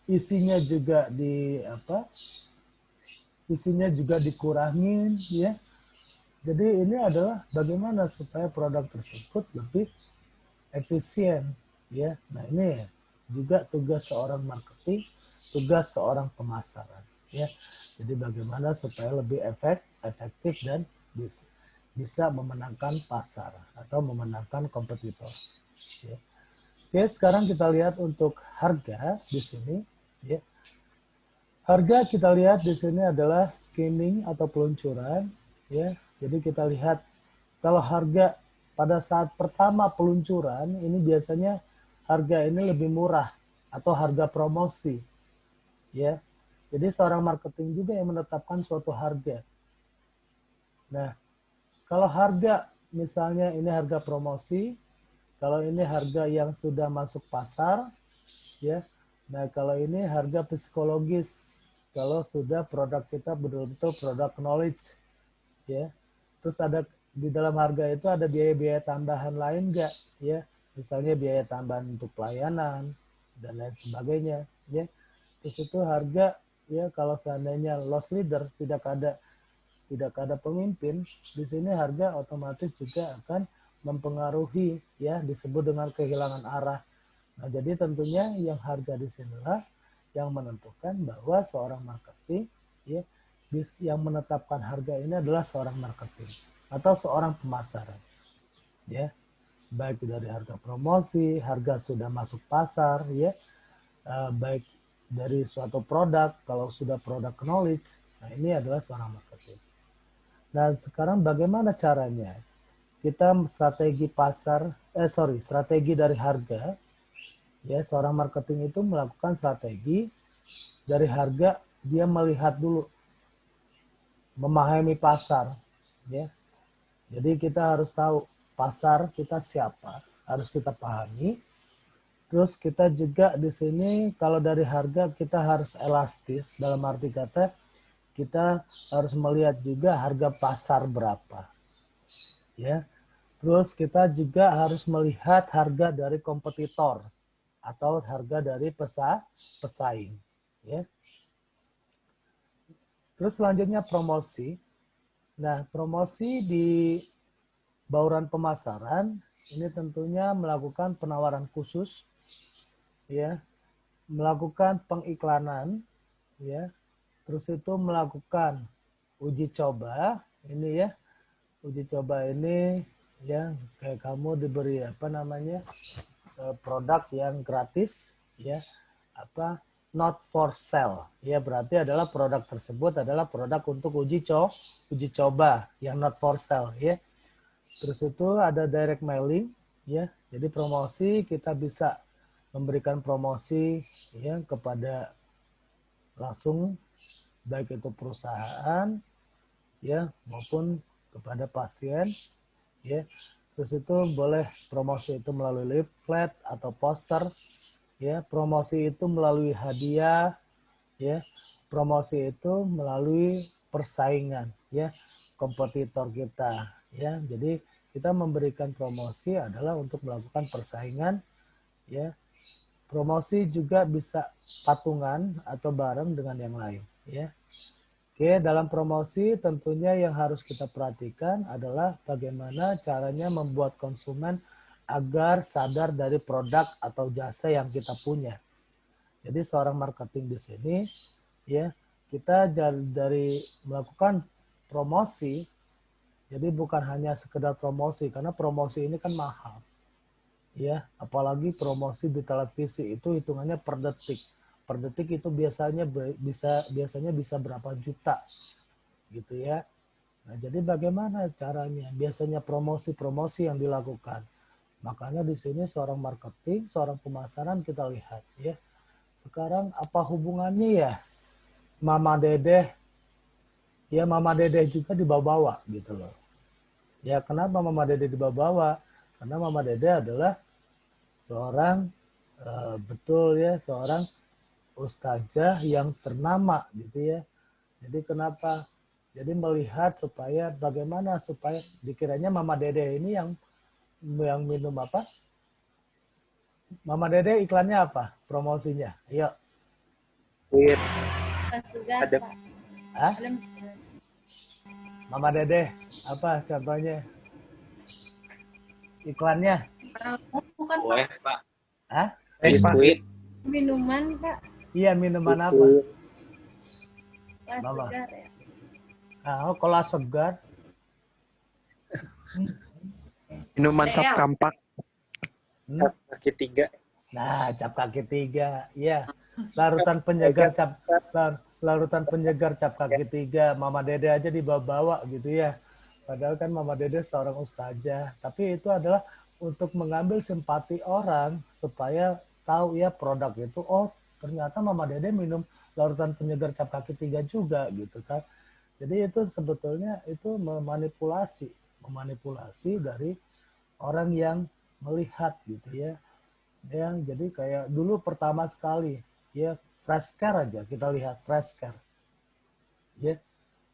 isinya juga isinya juga dikurangin, ya. Jadi ini adalah bagaimana supaya produk tersebut lebih efisien, ya. Nah, ini juga tugas seorang marketing, tugas seorang pemasaran. ya. Jadi bagaimana supaya lebih efektif dan bisa memenangkan pasar atau memenangkan kompetitor. Ya. Oke, sekarang kita lihat untuk harga di sini. Ya. Harga kita lihat di sini adalah skimming atau peluncuran. Ya. Jadi kita lihat kalau harga pada saat pertama peluncuran ini biasanya harga ini lebih murah atau harga promosi. Ya. Jadi seorang marketing juga yang menetapkan suatu harga. Nah, kalau harga misalnya ini harga promosi, kalau ini harga yang sudah masuk pasar, ya. Nah, kalau ini harga psikologis, kalau sudah produk kita betul-betul produk knowledge, ya. Terus ada di dalam harga itu ada biaya-biaya tambahan lain nggak, ya? Misalnya biaya tambahan untuk pelayanan dan lain sebagainya, ya. Terus itu harga, ya, kalau seandainya loss leader tidak ada pemimpin, di sini harga otomatis juga akan mempengaruhi, ya, disebut dengan kehilangan arah. Nah, jadi tentunya yang harga di sinilah yang menentukan bahwa seorang marketing, ya, yang menetapkan harga ini adalah seorang marketing atau seorang pemasaran, ya, baik dari harga promosi, harga sudah masuk pasar, ya, baik dari suatu produk, kalau sudah produk knowledge, nah ini adalah seorang marketing. Nah, sekarang bagaimana caranya? Kita strategi strategi dari harga. Ya, seorang marketing itu melakukan strategi dari harga, dia melihat dulu, memahami pasar, ya. Jadi kita harus tahu pasar kita siapa, harus kita pahami. Terus kita juga di sini kalau dari harga kita harus elastis, dalam arti kata kita harus melihat juga harga pasar berapa, ya. Terus kita juga harus melihat harga dari kompetitor atau harga dari pesaing, ya. Terus selanjutnya promosi. Nah, promosi di bauran pemasaran ini tentunya melakukan penawaran khusus, ya, melakukan pengiklanan, ya. Terus itu melakukan uji coba, ini ya, uji coba ini, ya, kayak kamu diberi produk yang gratis, ya, not for sale, ya, berarti adalah produk tersebut adalah produk untuk uji coba yang not for sale, ya. Terus itu ada direct mailing, ya, jadi promosi kita bisa memberikan promosi, ya, kepada langsung baik itu perusahaan, ya, maupun kepada pasien, ya. Terus itu boleh promosi itu melalui leaflet atau poster, ya. Promosi itu melalui hadiah, ya. Promosi itu melalui persaingan, ya, kompetitor kita, ya. Jadi kita memberikan promosi adalah untuk melakukan persaingan, ya. Promosi juga bisa patungan atau bareng dengan yang lain, ya. Oke, dalam promosi tentunya yang harus kita perhatikan adalah bagaimana caranya membuat konsumen agar sadar dari produk atau jasa yang kita punya. Jadi seorang marketing di sini, ya, kita dari melakukan promosi, jadi bukan hanya sekedar promosi, karena promosi ini kan mahal, ya, apalagi promosi di televisi itu hitungannya per detik. Per detik itu biasanya bisa berapa juta, gitu ya. Nah, jadi bagaimana caranya? Biasanya promosi yang dilakukan. Makanya di sini seorang marketing, seorang pemasaran kita lihat, ya. Sekarang apa hubungannya ya Mama Dedeh? Ya, Mama Dedeh juga dibawa-bawa gitu loh. Ya, kenapa Mama Dedeh dibawa-bawa? Karena Mama Dedeh adalah seorang seorang ustazah yang ternama gitu ya. Jadi kenapa? Jadi melihat supaya bagaimana supaya dikiranya Mama Dede ini yang minum apa? Mama Dede iklannya apa? Promosinya. Ayo. Wait, Ada. Pak. Hah? Mama Dede apa contohnya? Iklannya? Bukan Pak. Pak. Hah? Pak. Biskuit. Minuman Pak. Iya, minuman apa? Kelas Mama. segar ya. Nah, kelas segar. Minuman cap kampak. Hmm? Kaki 3. Nah, cap kaki 3. Iya. Larutan penyegar cap kaki 3. Mama Dede aja dibawa-bawa gitu ya. Padahal kan Mama Dede seorang ustazah. Tapi itu adalah untuk mengambil simpati orang supaya tahu ya produk itu, oh ternyata Mama Dede minum larutan penyegar cap kaki 3 juga gitu kan. Jadi itu sebetulnya itu memanipulasi dari orang yang melihat gitu ya. Ya, jadi kayak dulu pertama sekali ya Freshcar aja kita lihat Freshcar. Ya.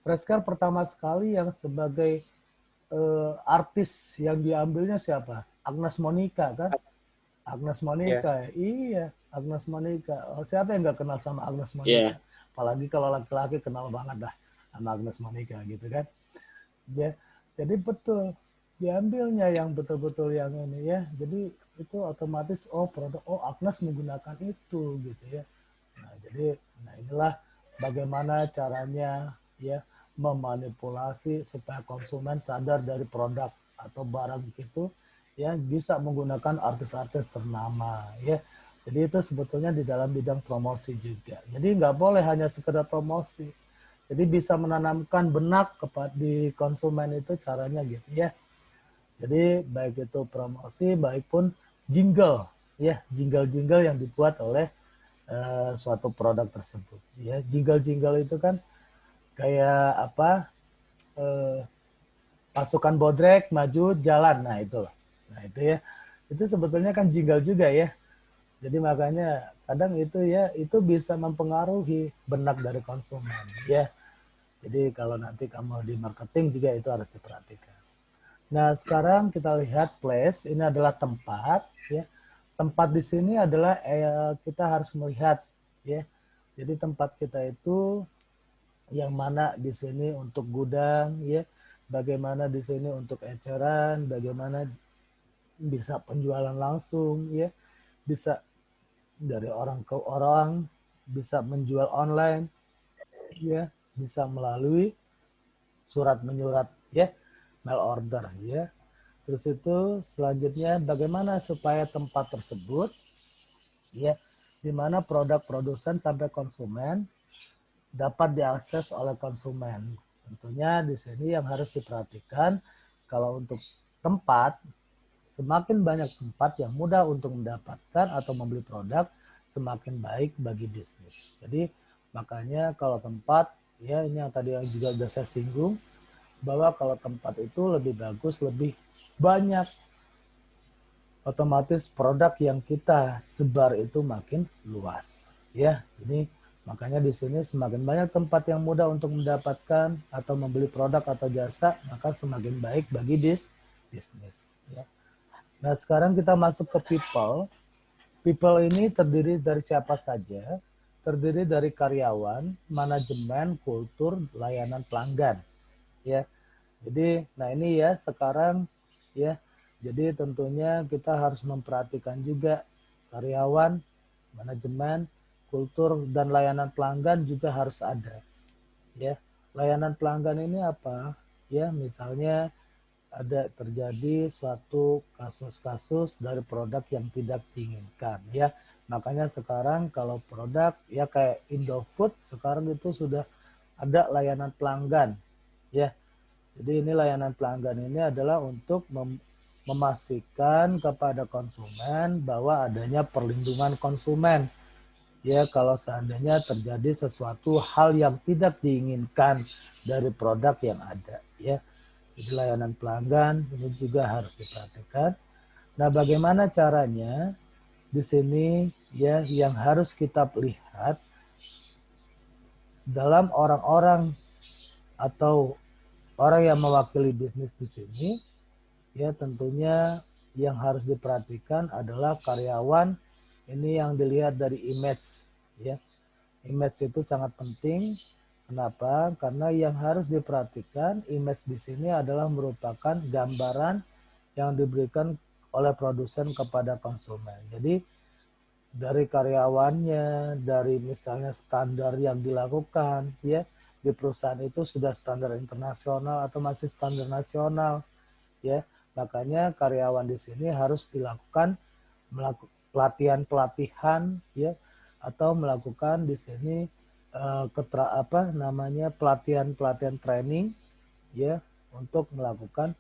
Freshcar pertama sekali yang sebagai artis yang diambilnya siapa? Agnes Monica kan? Agnes Monica. Iya, Agnes Monica. Oh, siapa yang nggak kenal sama Agnes Monica? Apalagi kalau laki-laki kenal banget dah sama Agnes Monica gitu kan. Ya, jadi betul diambilnya yang betul-betul yang ini ya. Jadi itu otomatis produk Agnes menggunakan itu gitu ya. Nah, jadi inilah bagaimana caranya ya memanipulasi supaya konsumen sadar dari produk atau barang itu ya bisa menggunakan artis-artis ternama ya. Jadi itu sebetulnya di dalam bidang promosi juga. Jadi nggak boleh hanya sekedar promosi. Jadi bisa menanamkan benak di konsumen itu caranya gitu ya. Jadi baik itu promosi, baik pun jingle, ya jingle-jingle yang dibuat oleh suatu produk tersebut. Ya jingle-jingle itu kan kayak apa? Pasukan bodrek maju jalan, nah itu ya. Itu sebetulnya kan jingle juga ya. Jadi makanya kadang itu ya itu bisa mempengaruhi benak dari konsumen ya. Jadi kalau nanti kamu di marketing juga itu harus diperhatikan. Nah, sekarang kita lihat place, ini adalah tempat ya. Tempat di sini adalah kita harus melihat ya. Jadi tempat kita itu yang mana di sini untuk gudang ya, bagaimana di sini untuk eceran, bagaimana bisa penjualan langsung ya, bisa dari orang ke orang, bisa menjual online ya, bisa melalui surat menyurat ya, mail order ya. Terus itu selanjutnya bagaimana supaya tempat tersebut ya di mana produk produsen sampai konsumen dapat diakses oleh konsumen. Tentunya di sini yang harus diperhatikan kalau untuk tempat semakin banyak tempat yang mudah untuk mendapatkan atau membeli produk semakin baik bagi bisnis. Jadi makanya kalau tempat ya ini yang tadi yang juga sudah saya singgung bahwa kalau tempat itu lebih bagus, lebih banyak, otomatis produk yang kita sebar itu makin luas. Ya, jadi makanya di sini semakin banyak tempat yang mudah untuk mendapatkan atau membeli produk atau jasa, maka semakin baik bagi bisnis. Ya. Nah, sekarang kita masuk ke people. People ini terdiri dari siapa saja? Terdiri dari karyawan, manajemen, kultur, layanan pelanggan. Ya, jadi, nah ini ya sekarang ya, jadi tentunya kita harus memperhatikan juga karyawan, manajemen, kultur dan layanan pelanggan juga harus ada. Ya, layanan pelanggan ini apa? Ya, misalnya ada terjadi suatu kasus-kasus dari produk yang tidak diinginkan. Ya, makanya sekarang kalau produk ya kayak Indofood sekarang itu sudah ada layanan pelanggan. Ya, jadi ini layanan pelanggan ini adalah untuk memastikan kepada konsumen bahwa adanya perlindungan konsumen. Ya, kalau seandainya terjadi sesuatu hal yang tidak diinginkan dari produk yang ada, ya. Jadi layanan pelanggan ini juga harus diperhatikan. Nah, bagaimana caranya? Di sini ya yang harus kita lihat dalam orang-orang atau orang yang mewakili bisnis di sini, ya tentunya yang harus diperhatikan adalah karyawan. Ini yang dilihat dari image, ya. Image itu sangat penting. Kenapa? Karena yang harus diperhatikan image di sini adalah merupakan gambaran yang diberikan oleh produsen kepada konsumen. Jadi dari karyawannya, dari misalnya standar yang dilakukan, ya di perusahaan itu sudah standar internasional atau masih standar nasional, ya. Makanya karyawan di sini harus dilakukan pelatihan-pelatihan, ya, atau melakukan di sini pelatihan-pelatihan training, ya, untuk melakukan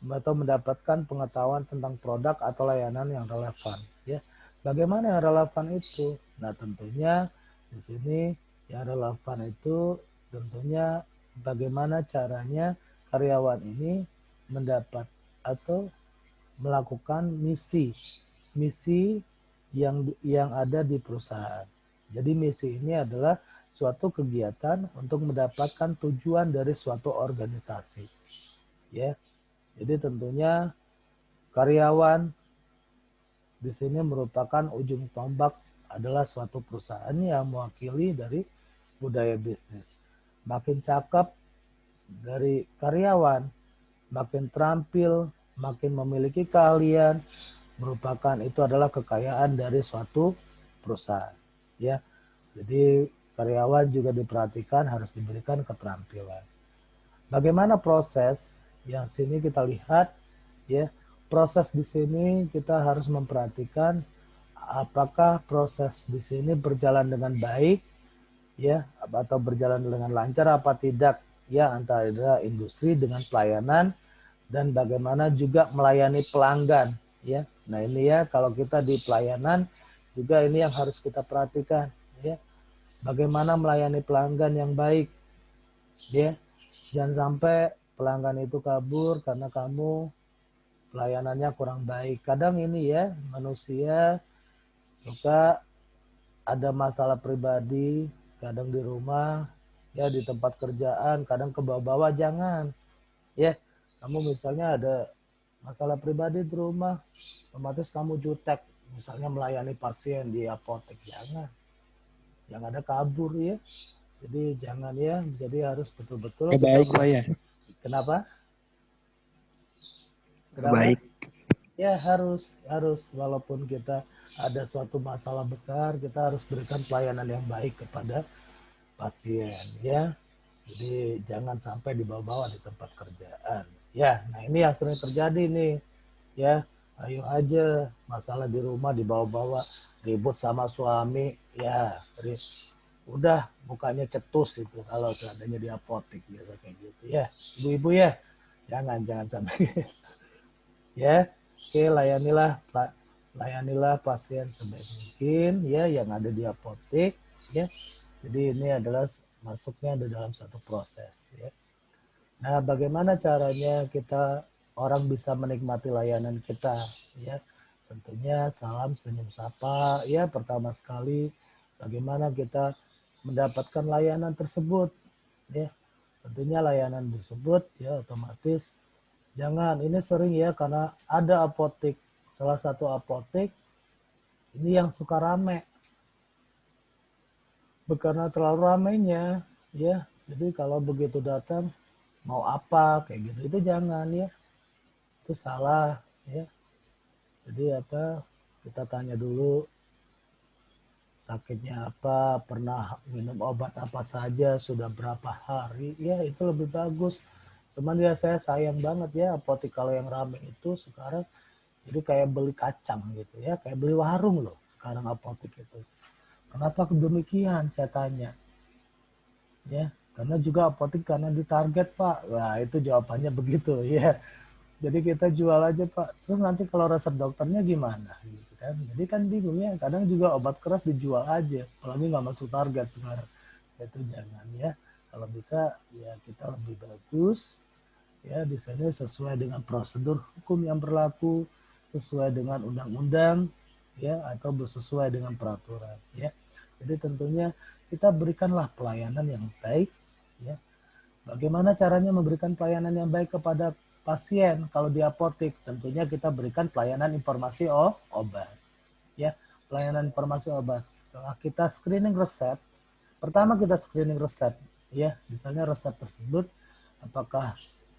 atau mendapatkan pengetahuan tentang produk atau layanan yang relevan, ya. Bagaimana yang relevan itu? Nah, tentunya di sini yang relevan itu tentunya bagaimana caranya karyawan ini mendapat atau melakukan misi yang ada di perusahaan. Jadi misi ini adalah suatu kegiatan untuk mendapatkan tujuan dari suatu organisasi, ya. Jadi tentunya karyawan di sini merupakan ujung tombak adalah suatu perusahaan yang mewakili dari budaya bisnis. Makin cakep dari karyawan, makin terampil, makin memiliki keahlian, merupakan itu adalah kekayaan dari suatu perusahaan, ya. Jadi karyawan juga diperhatikan harus diberikan keterampilan. Bagaimana proses yang sini kita lihat, ya. Proses di sini kita harus memperhatikan apakah proses di sini berjalan dengan baik, ya, atau berjalan dengan lancar apa tidak, ya, antara industri dengan pelayanan dan bagaimana juga melayani pelanggan, ya. Nah, ini ya kalau kita di pelayanan juga ini yang harus kita perhatikan, ya. Bagaimana melayani pelanggan yang baik, ya. Jangan sampai pelanggan itu kabur karena kamu pelayanannya kurang baik. Kadang ini ya manusia suka ada masalah pribadi, kadang di rumah, ya di tempat kerjaan, kadang ke bawah-bawah, jangan. Ya, kamu misalnya ada masalah pribadi di rumah, otomatis kamu jutek, misalnya melayani pasien di apotek, jangan. Yang ada kabur ya. Jadi jangan ya, jadi harus betul-betul. Baik Pak ya. Kenapa? Baik. Ya harus walaupun kita ada suatu masalah besar, kita harus berikan pelayanan yang baik kepada pasien, ya. Jadi jangan sampai dibawa-bawa di tempat kerjaan. Ya, nah ini yang sering terjadi nih, ya. Ayo aja masalah di rumah dibawa-bawa, ribut sama suami, ya. Udah mukanya cetus itu kalau seadanya di apotek biasa kayak gitu, ya. Ibu-ibu ya, jangan sampai. Ya, oke, layanilah pasien sebaik mungkin, ya, yang ada di apotek, ya. Jadi ini adalah masuknya ada dalam satu proses, ya. Nah, bagaimana caranya kita orang bisa menikmati layanan kita, ya? Tentunya salam senyum sapa, ya. Pertama sekali, bagaimana kita mendapatkan layanan tersebut, ya. Tentunya layanan tersebut, ya, otomatis jangan, ini sering ya karena ada apotek, salah satu apotek ini yang suka rame. Karena terlalu ramainya, ya. Jadi kalau begitu datang mau apa kayak gitu, itu jangan ya. Itu salah, ya. Jadi kita tanya dulu sakitnya apa, pernah minum obat apa saja, sudah berapa hari, ya itu lebih bagus. Cuman ya saya sayang banget ya apotek kalau yang rame itu sekarang jadi kayak beli kacang gitu ya, kayak beli warung loh sekarang apotek itu. Kenapa demikian saya tanya? Ya, karena juga apotek karena ditarget Pak. Wah itu jawabannya begitu ya. Jadi kita jual aja Pak. Terus nanti kalau resep dokternya gimana? Gitu kan. Jadi kan bingung ya. Kadang juga obat keras dijual aja, apalagi nggak masuk target sekarang. Itu jangan ya. Kalau bisa ya kita lebih bagus. Ya, di sini sesuai dengan prosedur hukum yang berlaku, sesuai dengan undang-undang, ya, atau sesuai dengan peraturan, ya. Jadi tentunya kita berikanlah pelayanan yang baik, ya. Bagaimana caranya memberikan pelayanan yang baik kepada pasien? Kalau di apotek, tentunya kita berikan pelayanan informasi obat, ya, pelayanan informasi obat. Setelah kita screening resep, pertama kita screening resep, ya, misalnya resep tersebut apakah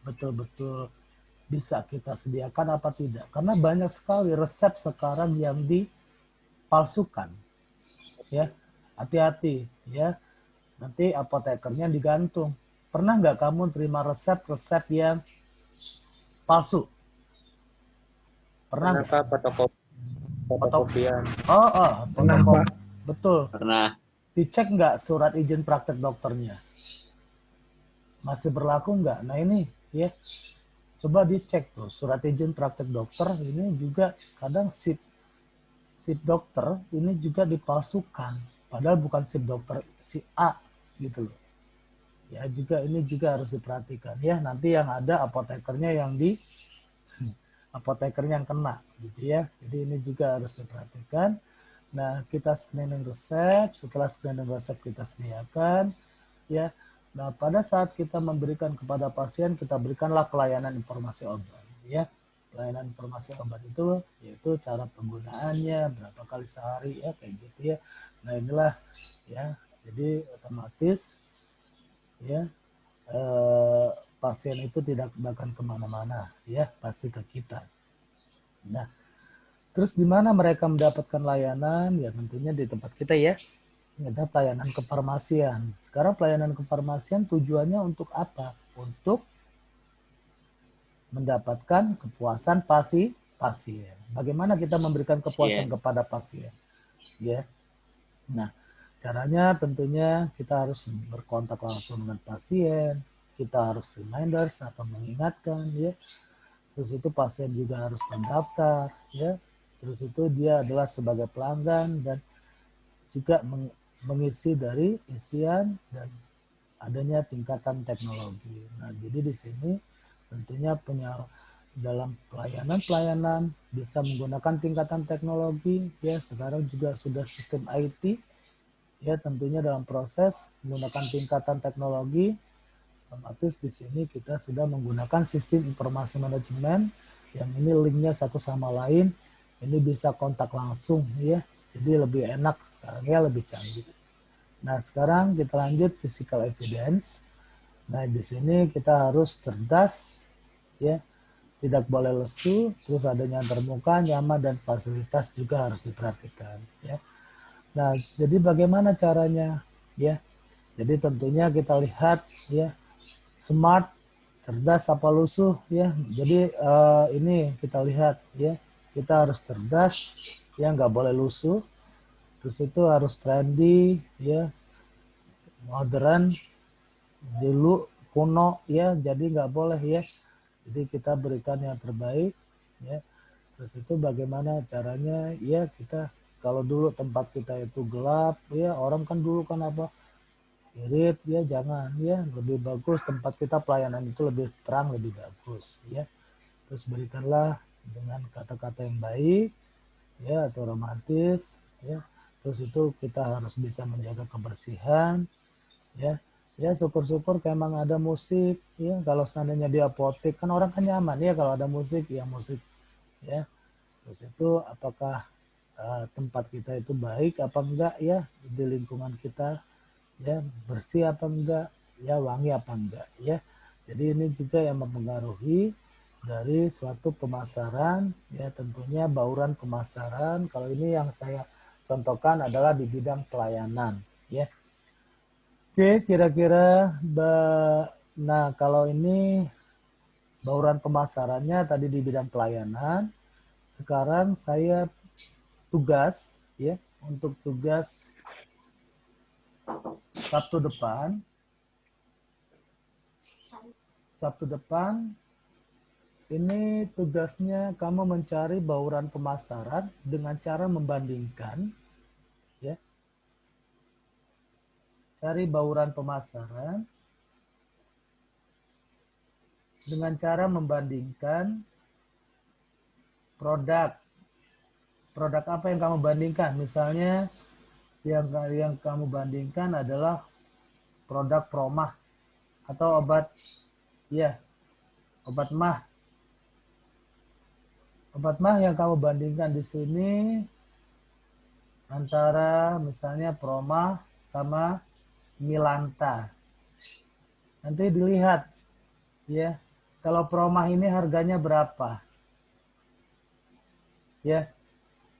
betul-betul bisa kita sediakan apa tidak. Karena banyak sekali resep sekarang yang dipalsukan. Ya, hati-hati ya. nanti apotekernya digantung. Pernah nggak kamu terima resep-resep yang palsu? Pernah nggak? Kenapa fotokopian? Fotokopi. Betul. Pernah. Dicek nggak surat izin praktek dokternya? Masih berlaku nggak? Nah ini ya, coba dicek tuh surat izin praktek dokter ini juga kadang sip dokter ini juga dipalsukan. Padahal bukan sip dokter si A gitu loh. Ya juga ini juga harus diperhatikan ya. Nanti yang ada apotekernya yang apotekernya yang kena gitu ya. Jadi ini juga harus diperhatikan. Nah, kita screening resep, setelah screening resep kita sediakan ya. Nah, pada saat kita memberikan kepada pasien, kita berikanlah pelayanan informasi obat ya. Pelayanan informasi obat itu yaitu cara penggunaannya, berapa kali sehari ya kayak gitu ya. Nah, inilah ya. Jadi otomatis ya pasien itu tidak akan kemana-mana ya, pasti ke kita. Nah, terus di mana mereka mendapatkan layanan? Ya tentunya di tempat kita ya. Ini ada pelayanan kefarmasian. Sekarang pelayanan kefarmasian tujuannya untuk apa? Untuk mendapatkan kepuasan pasien. Bagaimana kita memberikan kepuasan kepada pasien? Ya. Nah, caranya tentunya kita harus berkontak langsung dengan pasien, kita harus reminders atau mengingatkan ya. Terus itu pasien juga harus mendaftar ya. Terus itu dia adalah sebagai pelanggan dan juga mengisi dari isian dan adanya tingkatan teknologi. Nah, jadi di sini tentunya dalam pelayanan bisa menggunakan tingkatan teknologi ya. Sekarang juga sudah sistem IT ya, tentunya dalam proses menggunakan tingkatan teknologi. Otomatis di sini kita sudah menggunakan sistem informasi manajemen yang ini linknya satu sama lain. Ini bisa kontak langsung ya. Jadi lebih enak sekarang ya, lebih canggih. Nah, sekarang kita lanjut physical evidence. Nah, di sini kita harus cerdas ya. Tidak boleh lesu, terus adanya terbuka, nyaman dan fasilitas juga harus diperhatikan ya. Nah, jadi bagaimana caranya ya? Jadi tentunya kita lihat ya, smart, cerdas apa lusuh ya. Jadi ini kita lihat ya, kita harus cerdas ya, nggak boleh lusuh. Terus itu harus trendy ya, modern, dulu kuno ya, jadi nggak boleh ya. Jadi kita berikan yang terbaik ya. Terus itu bagaimana caranya ya, kita kalau dulu tempat kita itu gelap ya, orang kan dulu kan apa, irit ya, jangan ya, lebih bagus tempat kita pelayanan itu lebih terang, lebih bagus ya. Terus berikanlah dengan kata-kata yang baik ya, atau romantis ya. Terus itu kita harus bisa menjaga kebersihan ya. Ya syukur-syukur kayak emang ada musik ya. Kalau seandainya di apotek kan orang kan nyaman ya kalau ada musik ya, musik ya. Terus itu apakah tempat kita itu baik apa enggak ya, di lingkungan kita ya, bersih apa enggak ya, wangi apa enggak ya. Jadi ini juga yang mempengaruhi dari suatu pemasaran ya, tentunya bauran pemasaran. Kalau ini yang saya contohkan adalah di bidang pelayanan ya. Oke, kira-kira nah kalau ini bauran pemasarannya tadi di bidang pelayanan. Sekarang saya tugas ya, untuk tugas Sabtu depan ini tugasnya kamu mencari bauran pemasaran dengan cara membandingkan ya. Cari bauran pemasaran dengan cara membandingkan produk. Produk apa yang kamu bandingkan? Misalnya yang kamu bandingkan adalah produk promah atau obat ya, obat mah. Obat mah yang kamu bandingkan di sini antara misalnya promah sama Milanta. Nanti dilihat ya, kalau promah ini harganya berapa ya.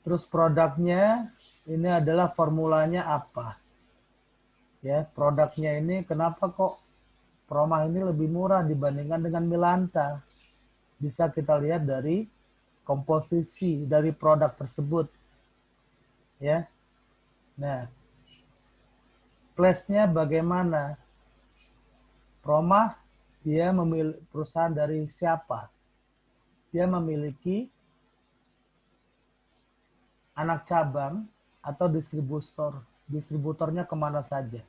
Terus produknya ini adalah formulanya apa Ya, produknya ini kenapa kok Promah ini lebih murah dibandingkan dengan Milanta? Bisa kita lihat dari komposisi dari produk tersebut. Ya. Nah, place-nya bagaimana? Promah dia memiliki perusahaan dari siapa? Dia memiliki anak cabang atau distributor. Distributornya kemana saja.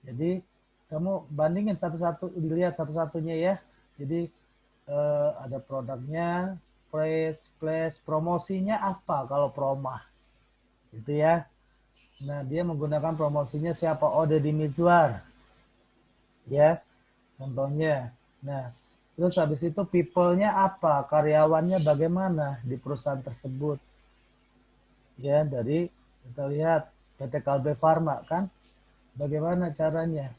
Jadi kamu bandingin satu-satu, dilihat satu-satunya ya. Jadi ada produknya, place, promosinya apa kalau Promah? Gitu ya. Nah, dia menggunakan promosinya siapa? Oh, Deddy Mizwar. Ya, contohnya. Nah, terus habis itu people-nya apa? Karyawannya bagaimana di perusahaan tersebut? Ya, dari kita lihat PT Kalbe Farma kan, bagaimana caranya?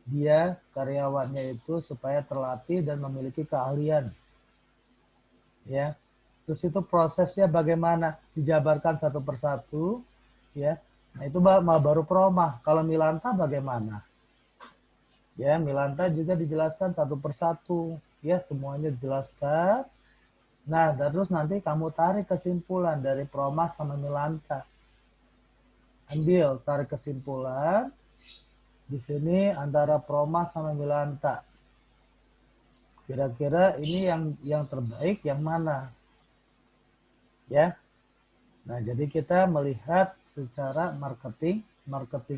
Dia karyawannya itu supaya terlatih dan memiliki keahlian. Ya, terus itu prosesnya bagaimana? Dijabarkan satu persatu, ya. Nah, itu baru Promah. Kalau Milanta bagaimana? Ya, Milanta juga dijelaskan satu persatu, ya, semuanya dijelaskan. Nah, terus nanti kamu tarik kesimpulan dari Promah sama Milanta. Ambil, tarik kesimpulan. Di sini antara Promah sama Milanta. Kira-kira ini yang terbaik yang mana? Ya. Nah, jadi kita melihat secara marketing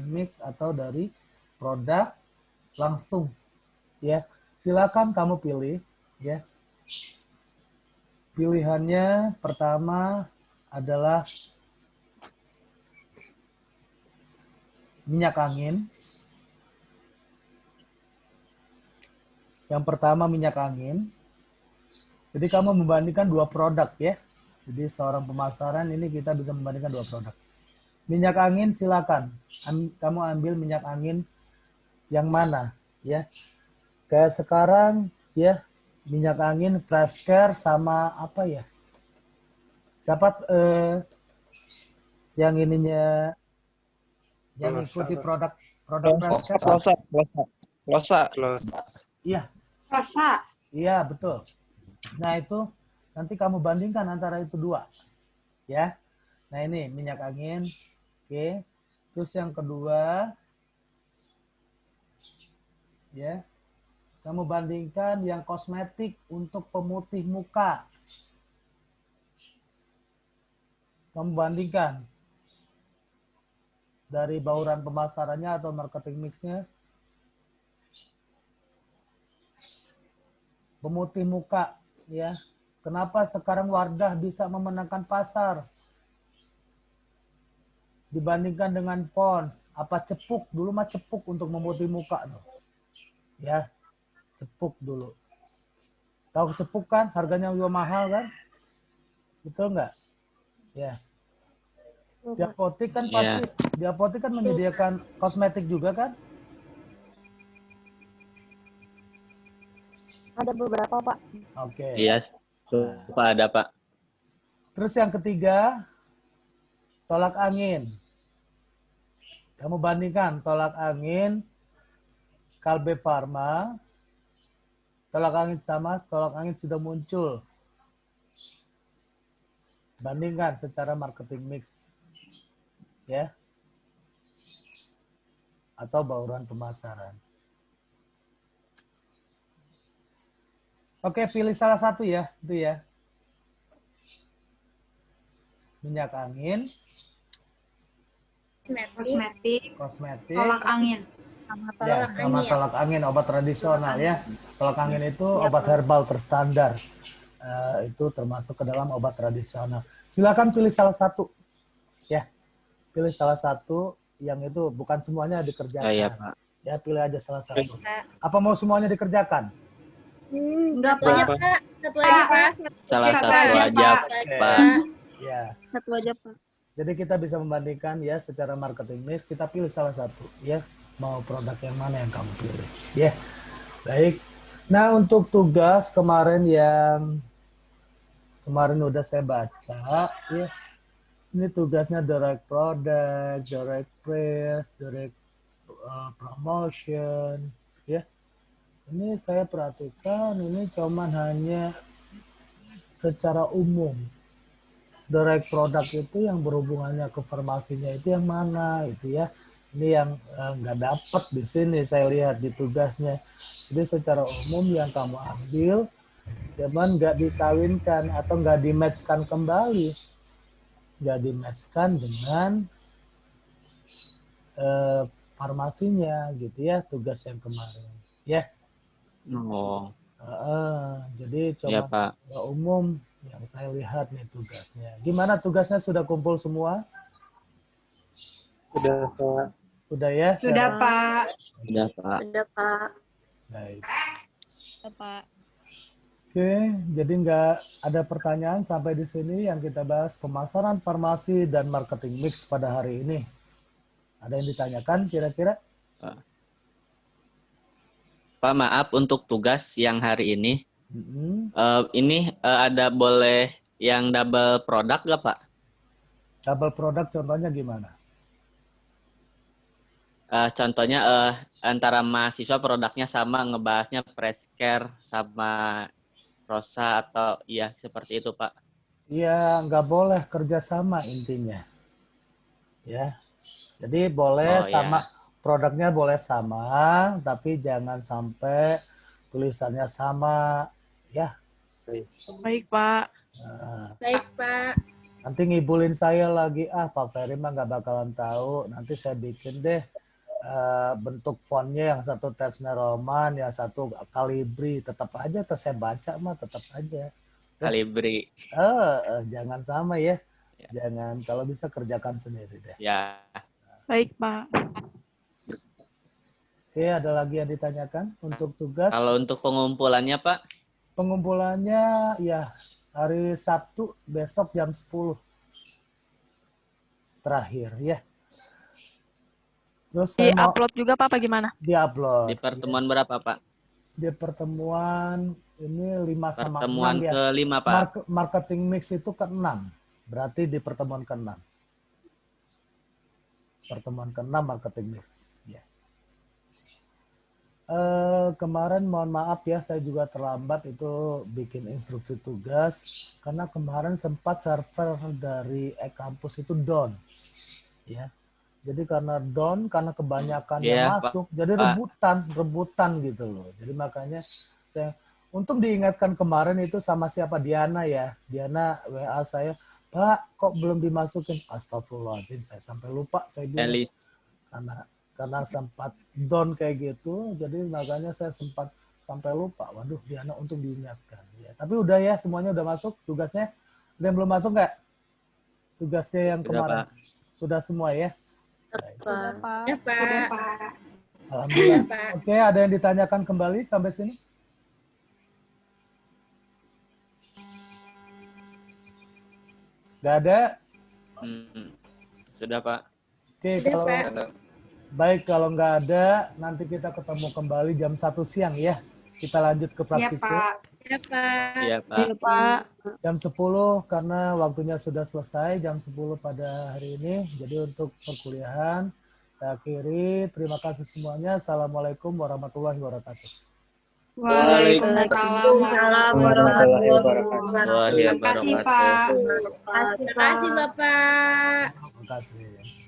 mix atau dari produk langsung. Ya. Silakan kamu pilih, ya. Pilihannya pertama adalah minyak angin. Yang pertama minyak angin. Jadi kamu membandingkan dua produk ya. Jadi seorang pemasaran ini kita bisa membandingkan dua produk. Minyak angin silakan. Kamu ambil minyak angin yang mana ya. Kayak sekarang ya minyak angin fresh care sama apa ya? Siapa yang ininya yang ikuti produk fresh care? Losa. Iya. Rasa. Iya, betul. Nah, itu nanti kamu bandingkan antara itu dua. Ya. Nah, ini minyak angin. Oke. Terus yang kedua ya. Kamu bandingkan yang kosmetik untuk pemutih muka. Kamu bandingkan dari bauran pemasarannya atau marketing mix-nya. Pemutih muka, ya. Kenapa sekarang Wardah bisa memenangkan pasar dibandingkan dengan Pons? Apa Cepuk? Dulu mah Cepuk untuk memutih muka tuh. Ya, Cepuk dulu. Tahu Cepuk kan? Harganya juga mahal kan? Betul nggak? Ya. Di apotek kan pasti, di apotek kan menyediakan kosmetik juga kan? Ada beberapa, Pak. Oke. Iya, suka ada Pak. Terus yang ketiga, tolak angin. Kamu bandingkan tolak angin Kalbe Farma, tolak angin sama tolak angin sudah muncul. Bandingkan secara marketing mix. Ya. Atau bauran pemasaran. Oke, pilih salah satu ya, itu ya. Minyak angin, Kosmetik. Tolak angin. Ya, sama tolak angin, obat tradisional ya. Tolak angin itu obat herbal terstandar. Itu termasuk ke dalam obat tradisional. Silakan pilih salah satu. Ya, pilih salah satu yang itu bukan semuanya dikerjakan. Iya, Pak. Ya, pilih aja salah satu. Apa mau semuanya dikerjakan? Enggak, Pak. Satu aja, Pak. Salah satu aja, Pak. Ya. Satu aja, Pak. Jadi kita bisa membandingkan ya secara marketing mix, kita pilih salah satu ya. Mau produk yang mana yang kamu pilih. Ya. Baik. Nah, untuk tugas kemarin udah saya baca ya. Ini tugasnya direct product, direct press, direct promotion, ya. Ini saya perhatikan ini cuman hanya secara umum. Direct product itu yang berhubungannya ke farmasinya itu yang mana, itu ya. Ini yang nggak dapat di sini saya lihat di tugasnya. Jadi secara umum yang kamu ambil, cuman nggak dikawinkan atau nggak di-match-kan kembali. Nggak di-match-kan dengan farmasinya gitu ya, tugas yang kemarin. Ya. Oh, Jadi ya coba Pak. umum yang saya lihat nih tugasnya. Gimana tugasnya, sudah kumpul semua? Sudah, Pak. Sudah ya? Sudah, Pak. Sudah Pak. Ada Pak. Baik. Pak. Oke, jadi nggak ada pertanyaan sampai di sini yang kita bahas pemasaran farmasi dan marketing mix pada hari ini. Ada yang ditanyakan kira-kira? Pak, maaf untuk tugas yang hari ini. Mm-mm. Ini ada boleh yang double produk nggak Pak? Double produk contohnya gimana? Contohnya antara mahasiswa produknya sama, ngebahasnya Preskare sama Rosa atau iya seperti itu Pak. Iya, nggak boleh kerjasama intinya. Ya, jadi boleh Oh, sama, ya. produknya boleh sama, tapi jangan sampai tulisannya sama. Ya, Baik, Pak. nah, Baik, Pak. nanti ngibulin saya lagi, Pak Ferry mah nggak bakalan tahu. Nanti saya bikin deh bentuk fontnya, yang satu Times New Roman, yang satu Calibri. Tetap aja, saya baca mah tetap aja. Kalibri. Jangan sama ya. Ya. Jangan, kalau bisa kerjakan sendiri deh. Ya. Baik, Pak. Oke, ada lagi yang ditanyakan untuk tugas? Kalau untuk pengumpulannya Pak? Pengumpulannya ya hari Sabtu besok jam 10. Terakhir ya. Terus saya mau Di-upload juga, Pak, apa gimana? di-upload. Di pertemuan berapa Pak? Di pertemuan ini 5 sama 6 Pertemuan ya. ke-5 Pak. Marketing mix itu ke-6. Berarti di pertemuan ke-6. Pertemuan ke-6 marketing mix. Ya. Kemarin mohon maaf ya, saya juga terlambat itu bikin instruksi tugas karena kemarin sempat server dari e-kampus itu down. Ya. Jadi karena down, karena kebanyakan yang Iya, masuk, jadi rebutan gitu loh. Jadi makanya saya untung diingatkan kemarin itu sama siapa, Diana ya. Diana WA saya, Pak, kok belum dimasukin? Astagfirullahaladzim, saya sampai lupa saya bilang. Eli. Karena sempat down kayak gitu, jadi makanya saya sempat sampai lupa. Waduh, Diana untuk diingatkan. Ya, tapi udah ya, semuanya udah masuk tugasnya. Ada yang belum masuk nggak? Tugasnya yang Sudah, kemarin. Pak. Sudah semua ya? Sudah, Pak. Ya, Pak. Sudah, Pak. Alhamdulillah. Pak. Oke, ada yang ditanyakan kembali sampai sini? Nggak ada? Sudah Pak. Oke, Sudah, kalau Pak. baik, kalau nggak ada, nanti kita ketemu kembali jam 1 siang ya. Kita lanjut ke Ya, praktikum. Pak. Ya, Pak. Iya Pak. Iya, Pak. Jam 10 karena waktunya sudah selesai, jam 10 pada hari ini. Jadi untuk perkuliahan, saya akhiri. Terima kasih semuanya. Assalamualaikum warahmatullahi wabarakatuh. Waalaikumsalam warahmatullahi wabarakatuh. Terima Terima kasih, Pak. Terima kasih, Bapak. Terima kasih.